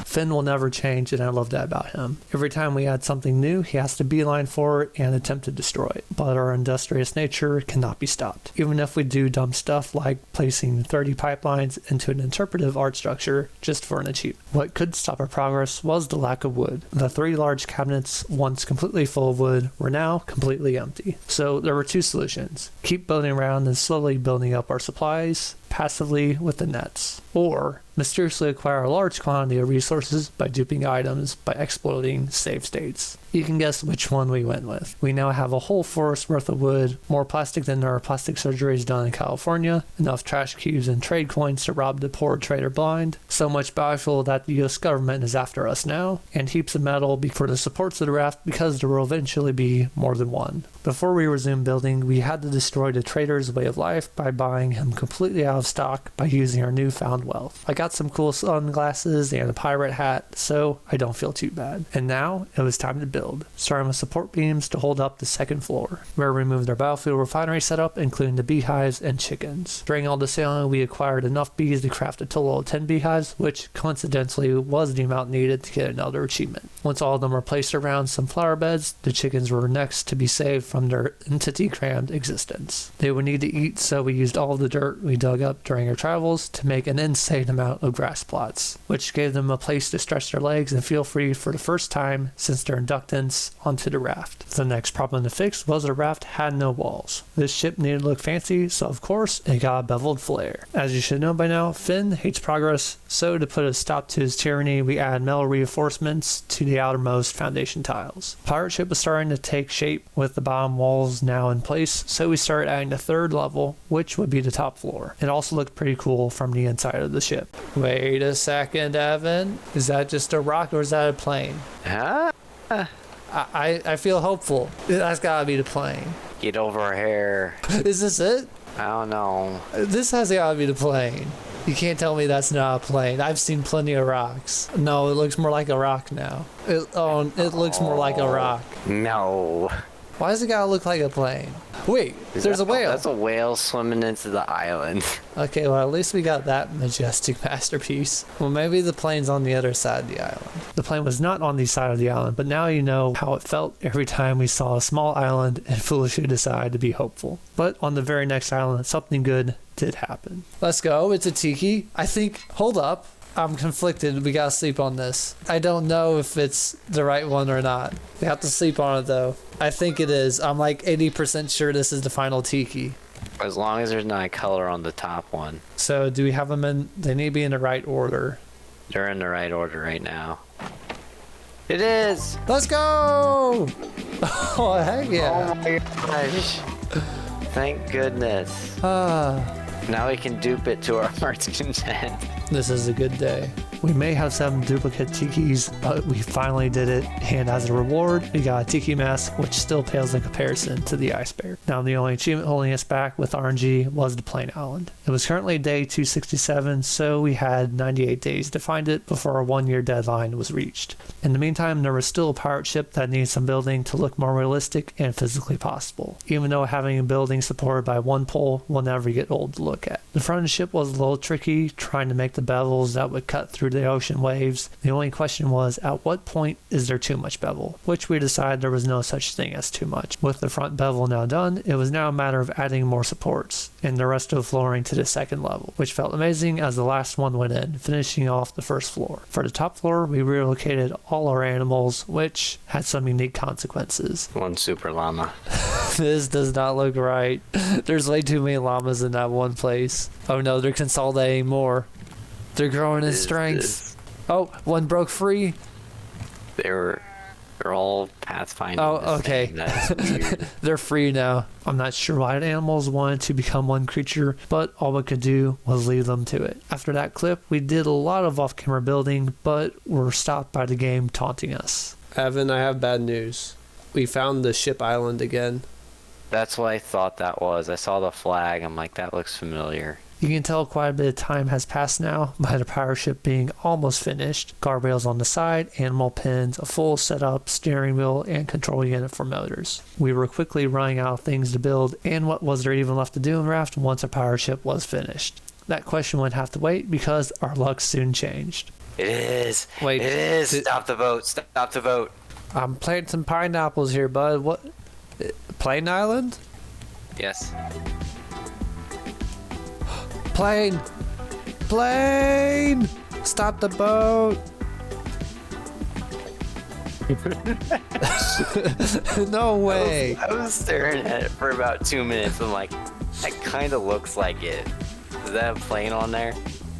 Finn will never change, and I love that about him. Every time we add something new, he has to beeline for it and attempt to destroy it. But our industrious nature cannot be stopped. Even if we do dumb stuff like placing 30 pipelines into an interpretive art structure just for an achievement. What could stop our progress was the lack of wood. The 3 large cabinets, once completely full of wood, were now completely empty. So there were 2 solutions. Keep building around and slowly building up our supplies, passively with the nets, or mysteriously acquire a large quantity of resources by duping items by exploiting save states. You can guess which one we went with. We now have a whole forest worth of wood, more plastic than our plastic surgeries done in California, enough trash cubes and trade coins to rob the poor trader blind, so much biofuel that the US government is after us now, and heaps of metal for the supports of the raft because there will eventually be more than one. Before we resume building, we had to destroy the trader's way of life by buying him completely out of stock by using our newfound wealth. I got some cool sunglasses and a pirate hat, so I don't feel too bad. And now, it was time to build, starting with support beams to hold up the second floor, where we moved our battlefield refinery setup, including the beehives and chickens. During all the sailing, we acquired enough bees to craft a total of 10 beehives, which coincidentally was the amount needed to get another achievement. Once all of them were placed around some flower beds, the chickens were next to be saved from their entity-crammed existence. They would need to eat, so we used all of the dirt we dug up during our travels to make an insane amount of grass plots, which gave them a place to stretch their legs and feel free for the first time since their inductance onto the raft. The next problem to fix was the raft had no walls. This ship needed to look fancy, so of course it got a beveled flare. As you should know by now, Finn hates progress, so to put a stop to his tyranny, we add metal reinforcements to the outermost foundation tiles. The pirate ship was starting to take shape with the bottom walls now in place, so we started adding the third level, which would be the top floor. It also looked pretty cool from the inside of the ship. Wait a second, Evan. Is that just a rock or is that a plane? Huh? I feel hopeful. That's gotta be the plane. Get over here. Is this it? I don't know. This has gotta be the plane. You can't tell me that's not a plane. I've seen plenty of rocks. No, it looks more like a rock now. It looks more like a rock. No. Why does it gotta look like a plane? Wait, there's a whale. That's a whale swimming into the island. Okay, well, at least we got that majestic masterpiece. Well, maybe the plane's on the other side of the island. The plane was not on the side of the island, but now you know how it felt every time we saw a small island and foolishly decided to be hopeful. But on the very next island, something good did happen. Let's go. It's a tiki. I think, hold up. I'm conflicted. We gotta sleep on this. I don't know if it's the right one or not. We have to sleep on it though. I think it is. I'm like 80% sure this is the final tiki. As long as there's not a color on the top one. So do we have them in? They need to be in the right order. They're in the right order right now. It is! Let's go! Oh, heck yeah. Oh my gosh. Thank goodness. Now we can dupe it to our heart's content. This is a good day. We may have some duplicate tikis, but we finally did it. And as a reward, we got a tiki mask, which still pales in comparison to the ice bear. Now, the only achievement holding us back with RNG was the Plain Island. It was currently day 267, so we had 98 days to find it before our 1-year deadline was reached. In the meantime, there was still a pirate ship that needed some building to look more realistic and physically possible, even though having a building supported by one pole will never get old to look at. The front of the ship was a little tricky, trying to make the bevels that would cut through the ocean waves. The only question was, at what point is there too much bevel? Which we decided there was no such thing as too much. With the front bevel now done, it was now a matter of adding more supports and the rest of the flooring to the second level, which felt amazing as the last one went in, finishing off the first floor. For the top floor, we relocated all our animals, which had some unique consequences. One super llama. This does not look right. There's way too many llamas in that one place. Oh no, they're consolidating more. They're growing in strength. Oh, one broke free. They're all pathfinding. Oh, okay. That's weird. They're free now. I'm not sure why the animals wanted to become one creature, but all we could do was leave them to it. After that clip, we did a lot of off-camera building, but were stopped by the game taunting us. Evan, I have bad news. We found the ship island again. That's what I thought that was. I saw the flag. I'm like, that looks familiar. You can tell quite a bit of time has passed now by the pirate ship being almost finished. Guardrails on the side, animal pens, a full setup, steering wheel, and control unit for motors. We were quickly running out of things to build, and what was there even left to do in Raft once a pirate ship was finished? That question would have to wait because our luck soon changed. It is. Wait, it is. Stop the vote. Stop the vote. I'm planting some pineapples here, bud. What? Plain Island? Yes. Plane! Plane! Stop the boat! No way! I was staring at it for about 2 minutes. I'm like, that kind of looks like it. Is that a plane on there?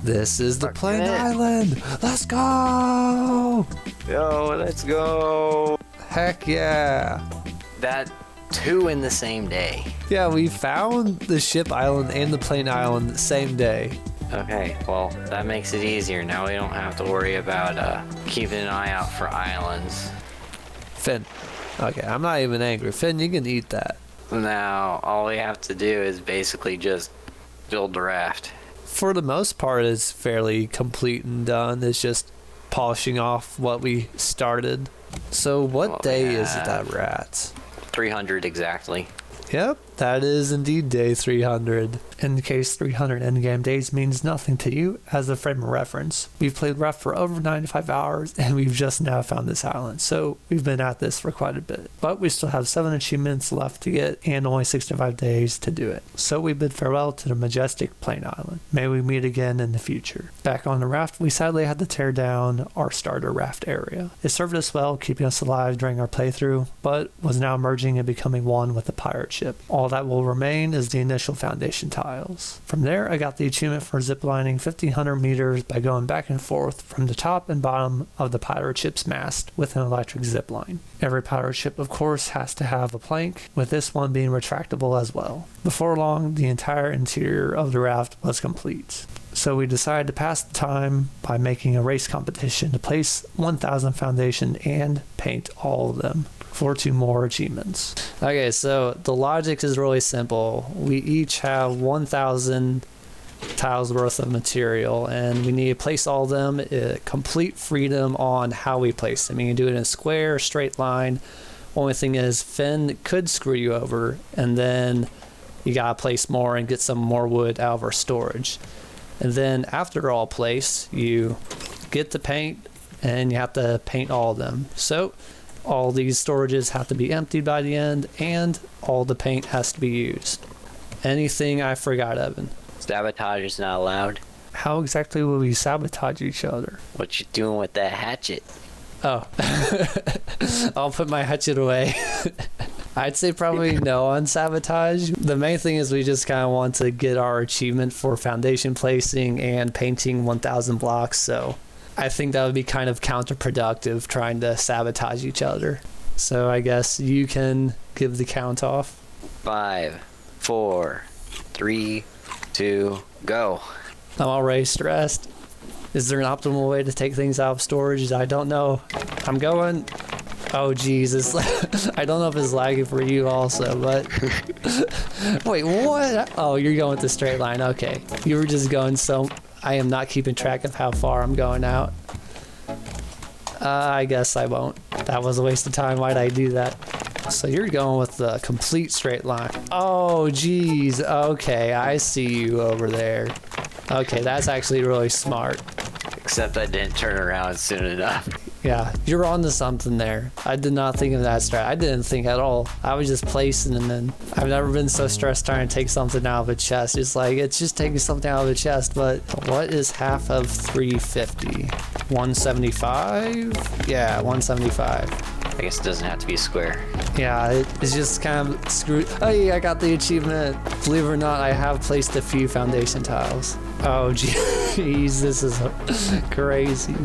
This is the Fuck Plain it. Island! Let's go! Yo, let's go. Heck yeah! That 2 in the same day. Yeah, we found the ship island and the Plain Island the same day. Okay, well, that makes it easier. Now we don't have to worry about keeping an eye out for islands. Finn. Okay, I'm not even angry. Finn, you can eat that. Now, all we have to do is basically just build the raft. For the most part, it's fairly complete and done. It's just polishing off what we started. So what Well, day we is it that have- we're at? 300 exactly. Yep, that is indeed day 300. In case 300 endgame days means nothing to you, as a frame of reference, we've played Raft for over 95 hours and we've just now found this island, so we've been at this for quite a bit. But we still have 7 achievements left to get and only 65 days to do it. So we bid farewell to the majestic Plain Island. May we meet again in the future. Back on the Raft, we sadly had to tear down our starter raft area. It served us well, keeping us alive during our playthrough, but was now merging and becoming one with the pirate ship. All that will remain is the initial foundation tiles. From there, I got the achievement for ziplining 1,500 meters by going back and forth from the top and bottom of the pirate ship's mast with an electric zipline. Every pirate ship, of course, has to have a plank, with this one being retractable as well. Before long, the entire interior of the raft was complete. So we decided to pass the time by making a race competition to place 1,000 foundation and paint all of them for 2 more achievements. Okay, so the logic is really simple. We each have 1,000 tiles worth of material and we need to place all of them, complete freedom on how we place them. You can do it in a square, straight line, Only thing is, Finn could screw you over, and then you gotta place more and get some more wood out of our storage. And then after all placed, you get the paint, and you have to paint all of them. So all these storages have to be emptied by the end, and all the paint has to be used. Anything I forgot, Evan? Sabotage is not allowed. How exactly will we sabotage each other? What you doing with that hatchet? Oh, I'll put my hatchet away. I'd say probably no on sabotage. The main thing is we just kind of want to get our achievement for foundation placing and painting 1,000 blocks. So I think that would be kind of counterproductive trying to sabotage each other. So I guess you can give the count off. 5, 4, 3, 2, go. I'm already stressed. Is there an optimal way to take things out of storage? I don't know. I'm going. Oh, Jesus. I don't know if it's lagging for you also, but... Wait, what? Oh, you're going with the straight line. Okay. You were just going so... I am not keeping track of how far I'm going out. I guess I won't. That was a waste of time. Why'd I do that? So you're going with the complete straight line. Oh, geez. Okay, I see you over there. Okay, that's actually really smart. Except I didn't turn around soon enough. Yeah, you're onto something there. I did not think of that strat. I didn't think at all. I was just placing, and then I've never been so stressed trying to take something out of a chest. It's like, it's just taking something out of a chest, but what is half of 350? 175? Yeah, 175. I guess it doesn't have to be square. Yeah, it's just kind of screwed. Oh yeah, I got the achievement. Believe it or not, I have placed a few foundation tiles. Oh jeez, this is crazy.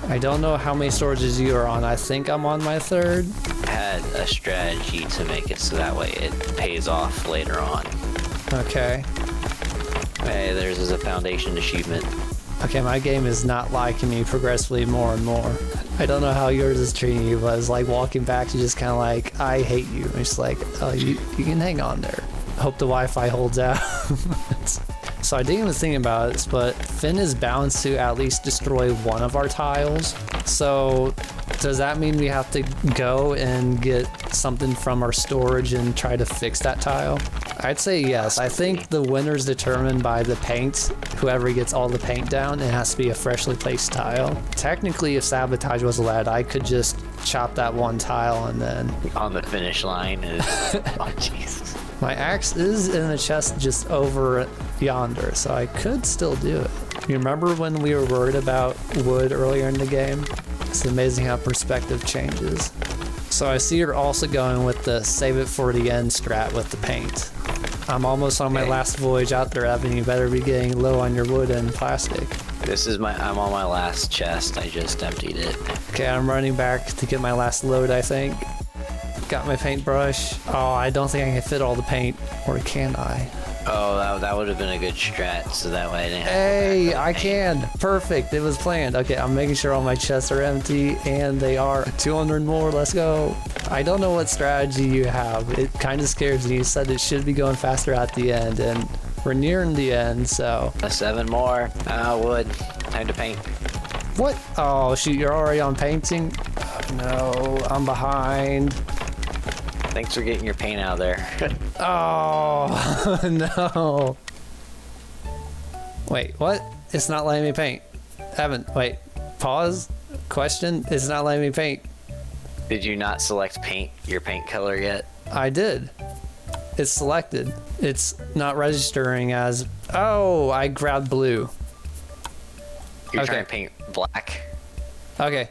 I don't know how many storages you are on. I think I'm on my 3rd. I had a strategy to make it so that way it pays off later on. Okay. Hey, there's a foundation achievement. Okay, my game is not liking me progressively more and more. I don't know how yours is treating you, but it's like walking back, you're just kind of like, I hate you. And it's like, oh, you can hang on there. Hope the Wi-Fi holds out. So I didn't even think about it, but Finn is bound to at least destroy one of our tiles. So does that mean we have to go and get something from our storage and try to fix that tile? I'd say yes. I think the winner's determined by the paint. Whoever gets all the paint down, it has to be a freshly placed tile. Technically, if sabotage was allowed, I could just chop that one tile and then... On the finish line is... Oh, Jesus. My axe is in the chest just over yonder, so I could still do it. You remember when we were worried about wood earlier in the game? It's amazing how perspective changes. So I see you're also going with the save it for the end strat with the paint. I'm almost on my last voyage out there, Evan. You better be getting low on your wood and plastic. I'm on my last chest. I just emptied it. Okay, I'm running back to get my last load, I think. Got my paintbrush. Oh, I don't think I can fit all the paint. Or can I? Oh, that would have been a good strat, so that way I didn't have to Hey, I can. Perfect. It was planned. Okay, I'm making sure all my chests are empty, and they are. 200 more. Let's go. I don't know what strategy you have. It kind of scares me. You said it should be going faster at the end, and we're nearing the end, so... 7 more. Wood. Time to paint. What? Oh, shoot, you're already on painting? Oh, no, I'm behind. Thanks for getting your paint out of there. Oh, no. Wait, what? It's not letting me paint. Evan, wait. Pause. Question. It's not letting me paint. Did you not select paint, your paint color yet? I did. It's selected. It's not registering as... Oh, I grabbed blue. You're Okay. trying to paint black. Okay,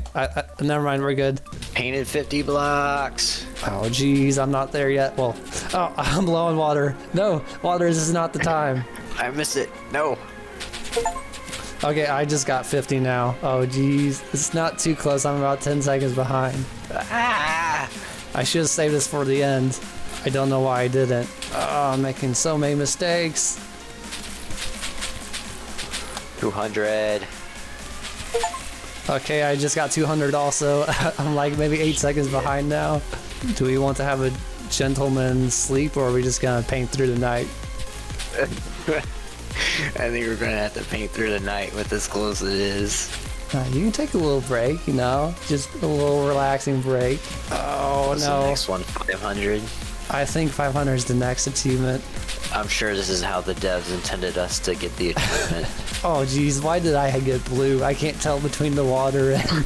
never mind, we're good. Painted 50 blocks. Oh, geez, I'm not there yet. Well, oh, I'm low on water. No, water, this is not the time. I missed it. No. Okay, I just got 50 now. Oh, geez, it's not too close. I'm about 10 seconds behind. Ah! I should have saved this for the end. I don't know why I didn't. Oh, I'm making so many mistakes. 200. Okay, I just got 200 also. I'm like maybe 8 seconds behind now. Do we want to have a gentleman's sleep, or are we just gonna paint through the night? I think we're gonna have to paint through the night with as close as it is. You can take a little break, you know, just a little relaxing break. Oh, What's no. the next one? 500? I think 500 is the next achievement. I'm sure this is how the devs intended us to get the achievement. Oh, geez, why did I get blue? I can't tell between the water and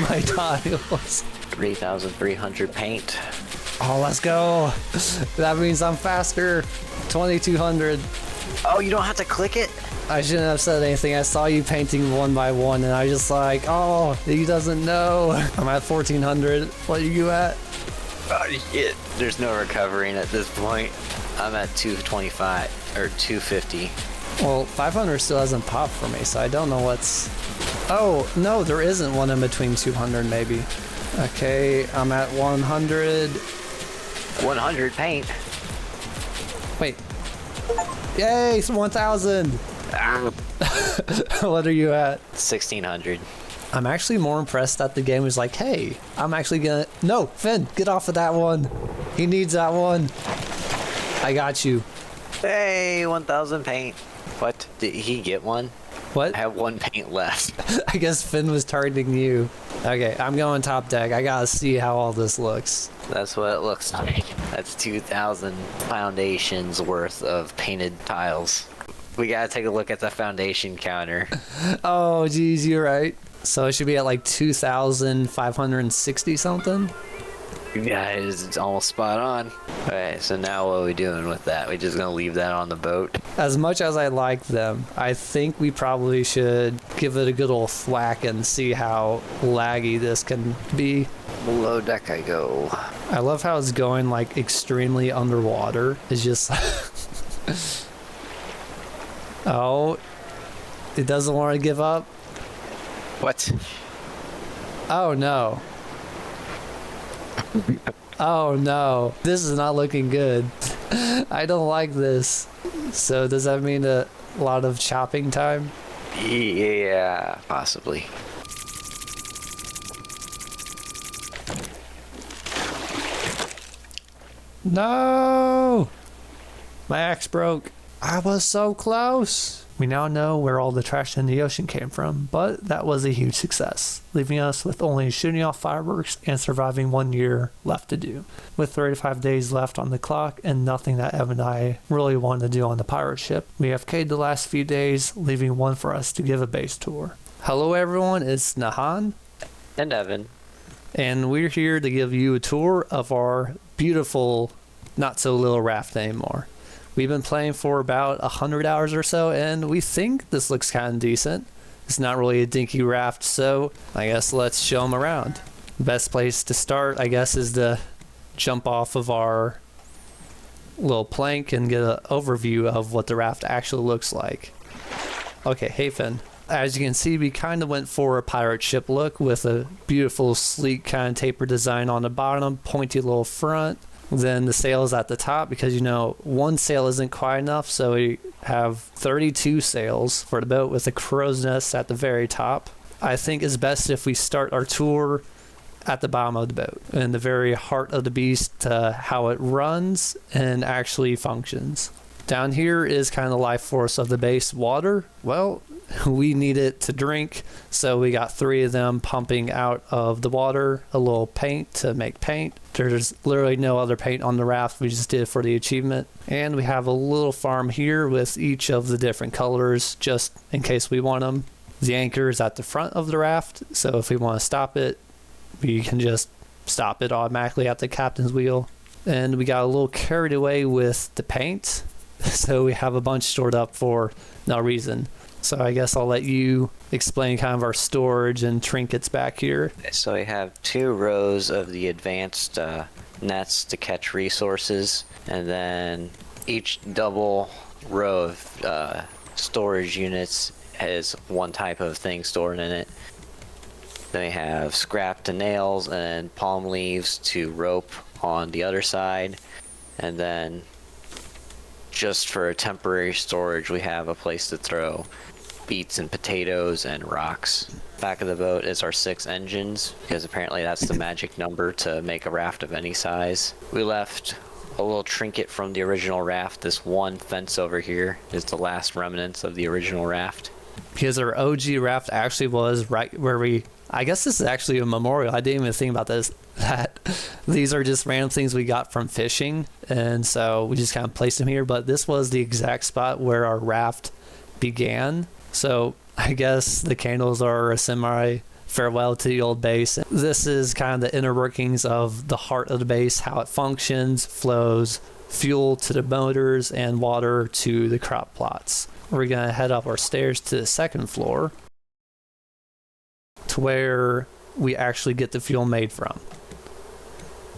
my tiles. 3,300 paint. Oh, let's go. That means I'm faster. 2,200. Oh, you don't have to click it? I shouldn't have said anything. I saw you painting one by one, and I was just like, oh, he doesn't know. I'm at 1,400. What are you at? Oh, shit. There's no recovering at this point. I'm at 225 or 250. Well, 500 still hasn't popped for me, so I don't know what's... Oh, no, there isn't one in between 200, maybe. Okay, I'm at 100. 100 paint. Wait. Yay, it's 1,000. Ah, What are you at? 1,600. I'm actually more impressed that the game was like, hey, I'm actually gonna... No, Finn, get off of that one. He needs that one. I got you. Hey, 1,000 paint. What? Did he get one? What? I have one paint left. I guess Finn was targeting you. Okay, I'm going top deck. I gotta see how all this looks. That's what it looks like. That's 2,000 foundations worth of painted tiles. We gotta take a look at the foundation counter. Oh, geez, you're right. So it should be at like 2,560 something? You guys, it's almost spot on. Alright, so now what are we doing with that? We just gonna leave that on the boat? As much as I like them, I think we probably should give it a good old thwack and see how laggy this can be. Below deck I go. I love how it's going like extremely underwater. It's just... Oh, it doesn't want to give up? What? Oh no. Oh no, this is not looking good. I don't like this. So does that mean a lot of chopping time? Yeah, possibly. No! My axe broke. I was so close. We now know where all the trash in the ocean came from, but that was a huge success, leaving us with only shooting off fireworks and surviving 1 year left to do. With 35 days left on the clock and nothing that Evan and I really wanted to do on the pirate ship, we FK'd the last few days, leaving one for us to give a base tour. Hello everyone, it's Nahan. And Evan. And we're here to give you a tour of our beautiful, not so little raft anymore. We've been playing for about 100 hours or so, and we think this looks kind of decent. It's not really a dinky raft, so I guess let's show them around. The best place to start, I guess, is to jump off of our little plank and get an overview of what the raft actually looks like. Okay, hey Finn. As you can see, we kind of went for a pirate ship look with a beautiful, sleek kind of taper design on the bottom, pointy little front. Then the sails at the top, because you know one sail isn't quite enough, so we have 32 sails for the boat with a crow's nest at the very top. I think it's best if we start our tour at the bottom of the boat, in the very heart of the beast, how it runs and actually functions. Down here is kind of the life force of the base, water. Well, we need it to drink, so we got 3 of them pumping out of the water, a little paint to make paint. There's literally no other paint on the raft, we just did it for the achievement. And we have a little farm here with each of the different colors, just in case we want them. The anchor is at the front of the raft, so if we want to stop it, we can just stop it automatically at the captain's wheel. And we got a little carried away with the paint, so we have a bunch stored up for no reason. So I guess I'll let you explain kind of our storage and trinkets back here. So we have 2 rows of the advanced nets to catch resources, and then each double row of storage units has one type of thing stored in it. Then we have scrap to nails and palm leaves to rope on the other side, and then just for temporary storage we have a place to throw beets and potatoes and rocks. Back of the boat is our 6 engines, because apparently that's the magic number to make a raft of any size. We left a little trinket from the original raft. This one fence over here is the last remnants of the original raft. because our OG raft actually was right where we. I guess this is actually a memorial. I didn't even think about this. That these are just random things we got from fishing, and so we just kind of placed them here. But this was the exact spot where our raft began. So I guess the candles are a semi farewell to the old base. This is kind of the inner workings of the heart of the base, how it functions, flows fuel to the motors and water to the crop plots. We're going to head up our stairs to the second floor to where we actually get the fuel made from.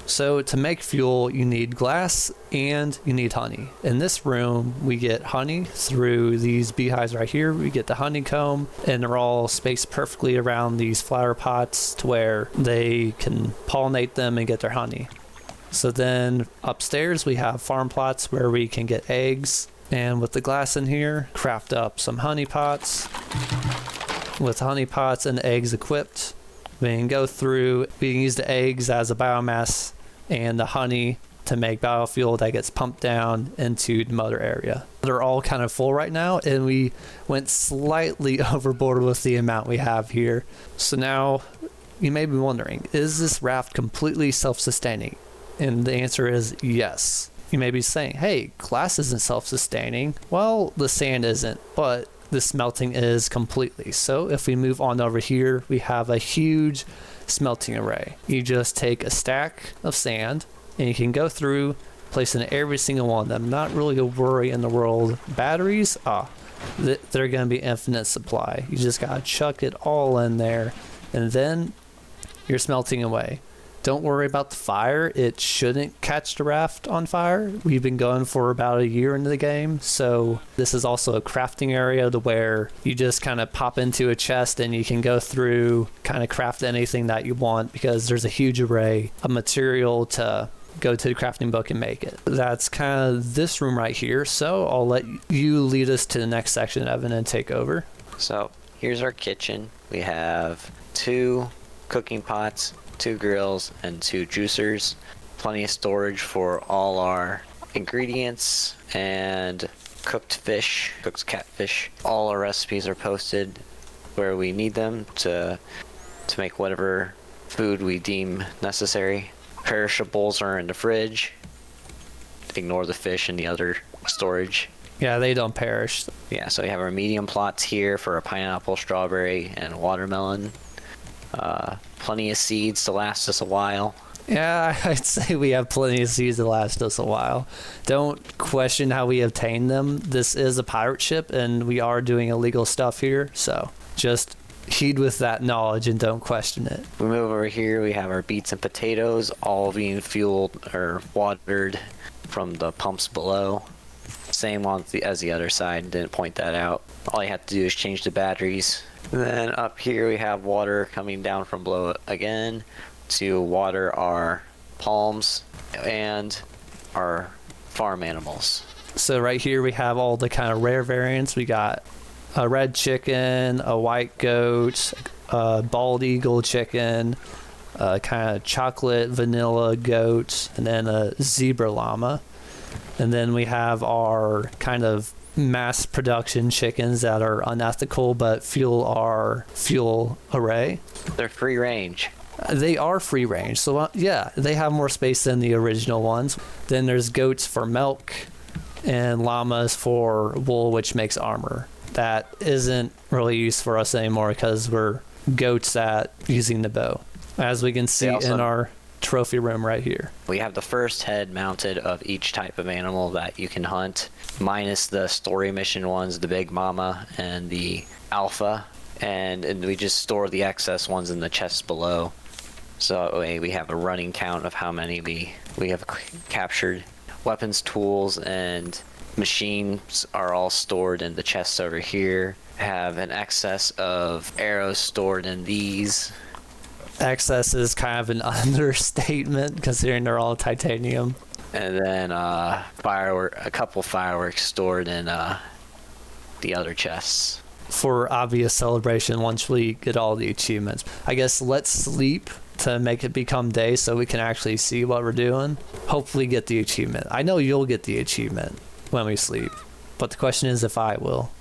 So to make fuel, you need glass and you need honey. In this room, we get honey through these beehives right here. We get the honeycomb, and they're all spaced perfectly around these flower pots to where they can pollinate them and get their honey. So then upstairs, we have farm plots where we can get eggs. And with the glass in here, craft up some honey pots. With honey pots and eggs equipped, we can go through, we can use the eggs as a biomass and the honey to make biofuel that gets pumped down into the motor area. They're all kind of full right now, and we went slightly overboard with the amount we have here. So now you may be wondering, is this raft completely self-sustaining? And the answer is yes. You may be saying, hey, glass isn't self-sustaining. Well, the sand isn't, but the smelting is completely. So if we move on over here, we have a huge smelting array. You just take a stack of sand and you can go through placing every single one of them. Not really a worry in the world. Batteries, they're going to be infinite supply. You just got to chuck it all in there and then you're smelting away. Don't worry about the fire. It shouldn't catch the raft on fire. We've been going for about a year into the game, so this is also a crafting area to where you just kind of pop into a chest and you can go through, kind of craft anything that you want because there's a huge array of material to go to the crafting book and make it. That's kind of this room right here, so I'll let you lead us to the next section, Evan, and take over. So here's our kitchen. We have 2 cooking pots, 2 grills, and 2 juicers. Plenty of storage for all our ingredients and cooked fish, cooked catfish. All our recipes are posted where we need them to make whatever food we deem necessary. Perishables are in the fridge. Ignore the fish and the other storage. Yeah, they don't perish. Yeah, so we have our medium plots here for a pineapple, strawberry, and watermelon. Plenty of seeds to last us a while. Yeah, I'd say we have plenty of seeds to last us a while. Don't question how we obtain them. This is a pirate ship, and we are doing illegal stuff here, so just heed with that knowledge and don't question it. We move over here, we have our beets and potatoes, all being fueled or watered from the pumps below. Same on as the other side, didn't point that out. All you have to do is change the batteries. And then up here we have water coming down from below again to water our palms and our farm animals. So right here we have all the kind of rare variants. We got a red chicken, a white goat, a bald eagle chicken, a kind of chocolate vanilla goat, and then a zebra llama. And then we have our kind of mass production chickens that are unethical but fuel our fuel array. They're free range. They are free range, so yeah, they have more space than the original ones. Then there's goats for milk and llamas for wool, which makes armor. That isn't really used for us anymore because we're goats at using the bow, as we can see in our trophy room right here. We have the first head mounted of each type of animal that you can hunt, minus the story mission ones, the big mama and the alpha, and we just store the excess ones in the chests below. So we have a running count of how many we have captured. Weapons, tools, and machines are all stored in the chests over here. Have an excess of arrows stored in these. Excess is kind of an understatement considering they're all titanium. And then a couple fireworks stored in the other chests. For obvious celebration once we get all the achievements. I guess let's sleep to make it become day so we can actually see what we're doing. Hopefully get the achievement. I know you'll get the achievement when we sleep, but the question is if I will.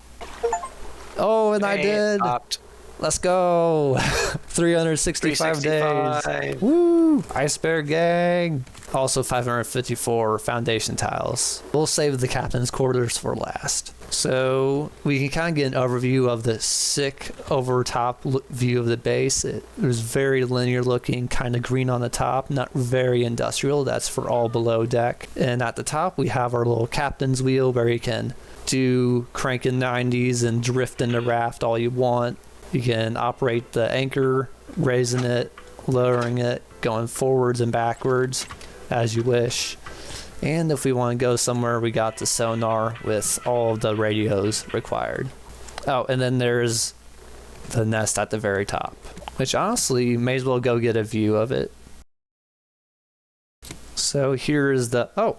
Oh, and I did. Topped. Let's go. 365 days. Woo! Iceberg gang. Also 554 foundation tiles. We'll save the captain's quarters for last. So we can kind of get an overview of the sick over top view of the base. It was very linear looking, kind of green on the top, not very industrial. That's for all below deck. And at the top we have our little captain's wheel where you can do cranking 90s and drift in the raft all you want. You can operate the anchor, raising it, lowering it, going forwards and backwards as you wish. And if we want to go somewhere, we got the sonar with all of the radios required. Oh, and then there's the nest at the very top, which honestly may as well go get a view of it. So here is the, oh,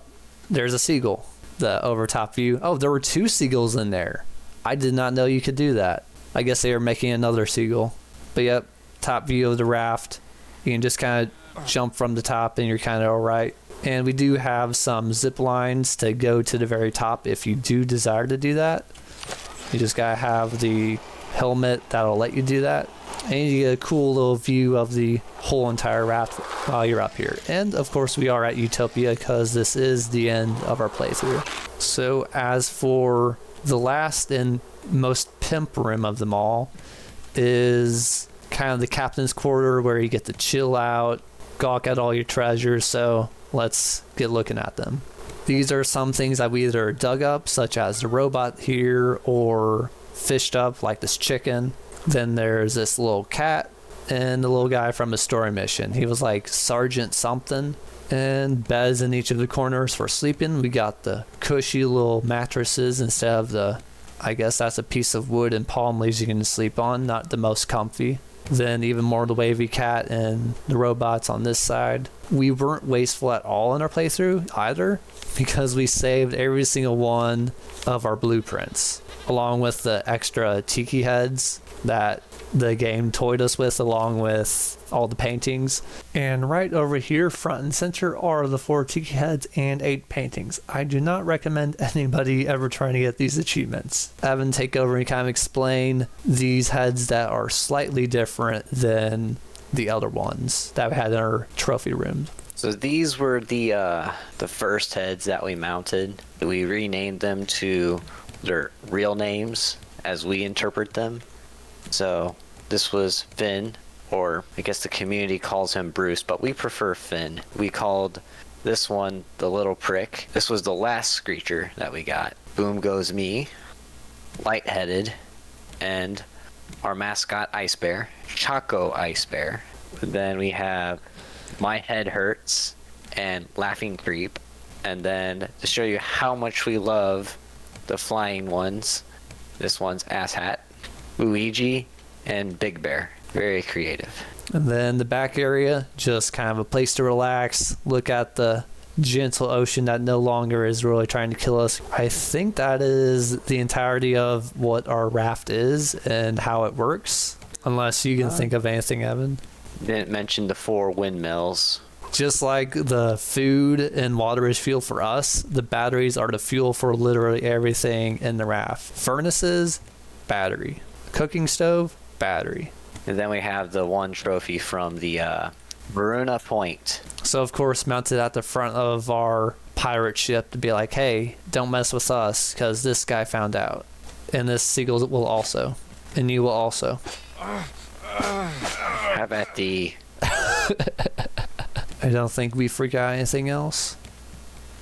there's a seagull, the over top view. Oh, there were 2 seagulls in there. I did not know you could do that. I guess they were making another seagull. But yep, top view of the raft. You can just kind of jump from the top and you're kind of all right. And we do have some zip lines to go to the very top if you do desire to do that. You just gotta have the helmet that'll let you do that. And you get a cool little view of the whole entire raft while you're up here. And of course we are at Utopia because this is the end of our playthrough. So as for the last and most pimp room of them all is kind of the captain's quarter where you get to chill out, gawk at all your treasures. So let's get looking at them. These are some things that we either dug up, such as the robot here, or fished up like this chicken. Then there's this little cat and the little guy from a story mission. He was like Sergeant something. And beds in each of the corners for sleeping. We got the cushy little mattresses instead of the, I guess that's a piece of wood and palm leaves you can sleep on, not the most comfy. Then even more the wavy cat and the robots on this side. We weren't wasteful at all in our playthrough either, because we saved every single one of our blueprints, along with the extra tiki heads that the game toyed us with, along with all the paintings. And right over here, front and center, are the 4 tiki heads and 8 paintings. I do not recommend anybody ever trying to get these achievements. Evan, take over and kind of explain these heads that are slightly different than the other ones that we had in our trophy room. So these were the first heads that we mounted. We renamed them to their real names as we interpret them. So this was Finn, or I guess the community calls him Bruce, but we prefer Finn. We called this one the Little Prick. This was the last Screecher that we got. Boom Goes Me, Lightheaded, and our mascot Ice Bear, Choco Ice Bear. Then we have My Head Hurts and Laughing Creep. And then to show you how much we love the flying ones, this one's Ass Hat, Luigi, and Big Bear. Very creative. And then the back area, just kind of a place to relax, look at the gentle ocean that no longer is really trying to kill us. I think that is the entirety of what our raft is and how it works, unless you can think of anything, Evan. Didn't mention the 4 windmills. Just like the food and water is fuel for us, the batteries are the fuel for literally everything in the raft. Furnaces, battery. Cooking stove, battery. And then we have the 1 trophy from the Varuna Point. So of course mounted at the front of our pirate ship to be like, hey, don't mess with us because this guy found out. And this seagull will also. And you will also. How about the... I don't think we forgot anything else.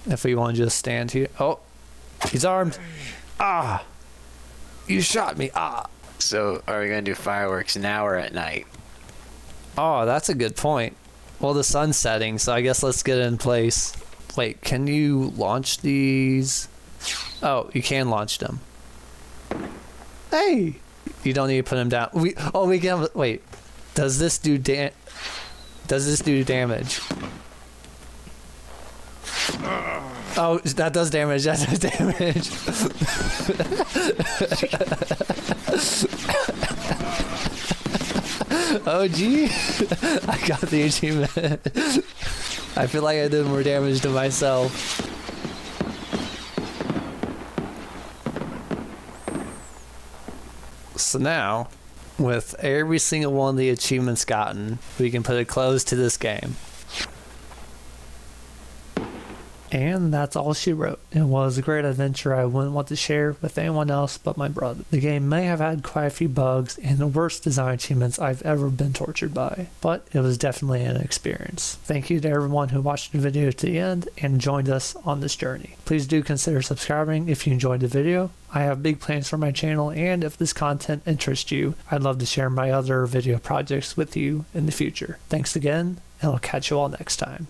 If we want to just stand here. Oh, he's armed. Ah, you shot me. Ah. So are we going to do fireworks now or at night? Oh, that's a good point. Well, the sun's setting, so I guess let's get it in place. Wait, can you launch these? Oh, you can launch them. Hey, you don't need to put them down. We can. Wait, does this do damage? Oh, that does damage. That does damage. Oh, gee. I got the achievement. I feel like I did more damage to myself. So now, with every single one of the achievements gotten, we can put a close to this game. And that's all she wrote. It was a great adventure I wouldn't want to share with anyone else but my brother. The game may have had quite a few bugs and the worst design achievements I've ever been tortured by, but it was definitely an experience. Thank you to everyone who watched the video to the end and joined us on this journey. Please do consider subscribing if you enjoyed the video. I have big plans for my channel, and if this content interests you, I'd love to share my other video projects with you in the future. Thanks again, and I'll catch you all next time.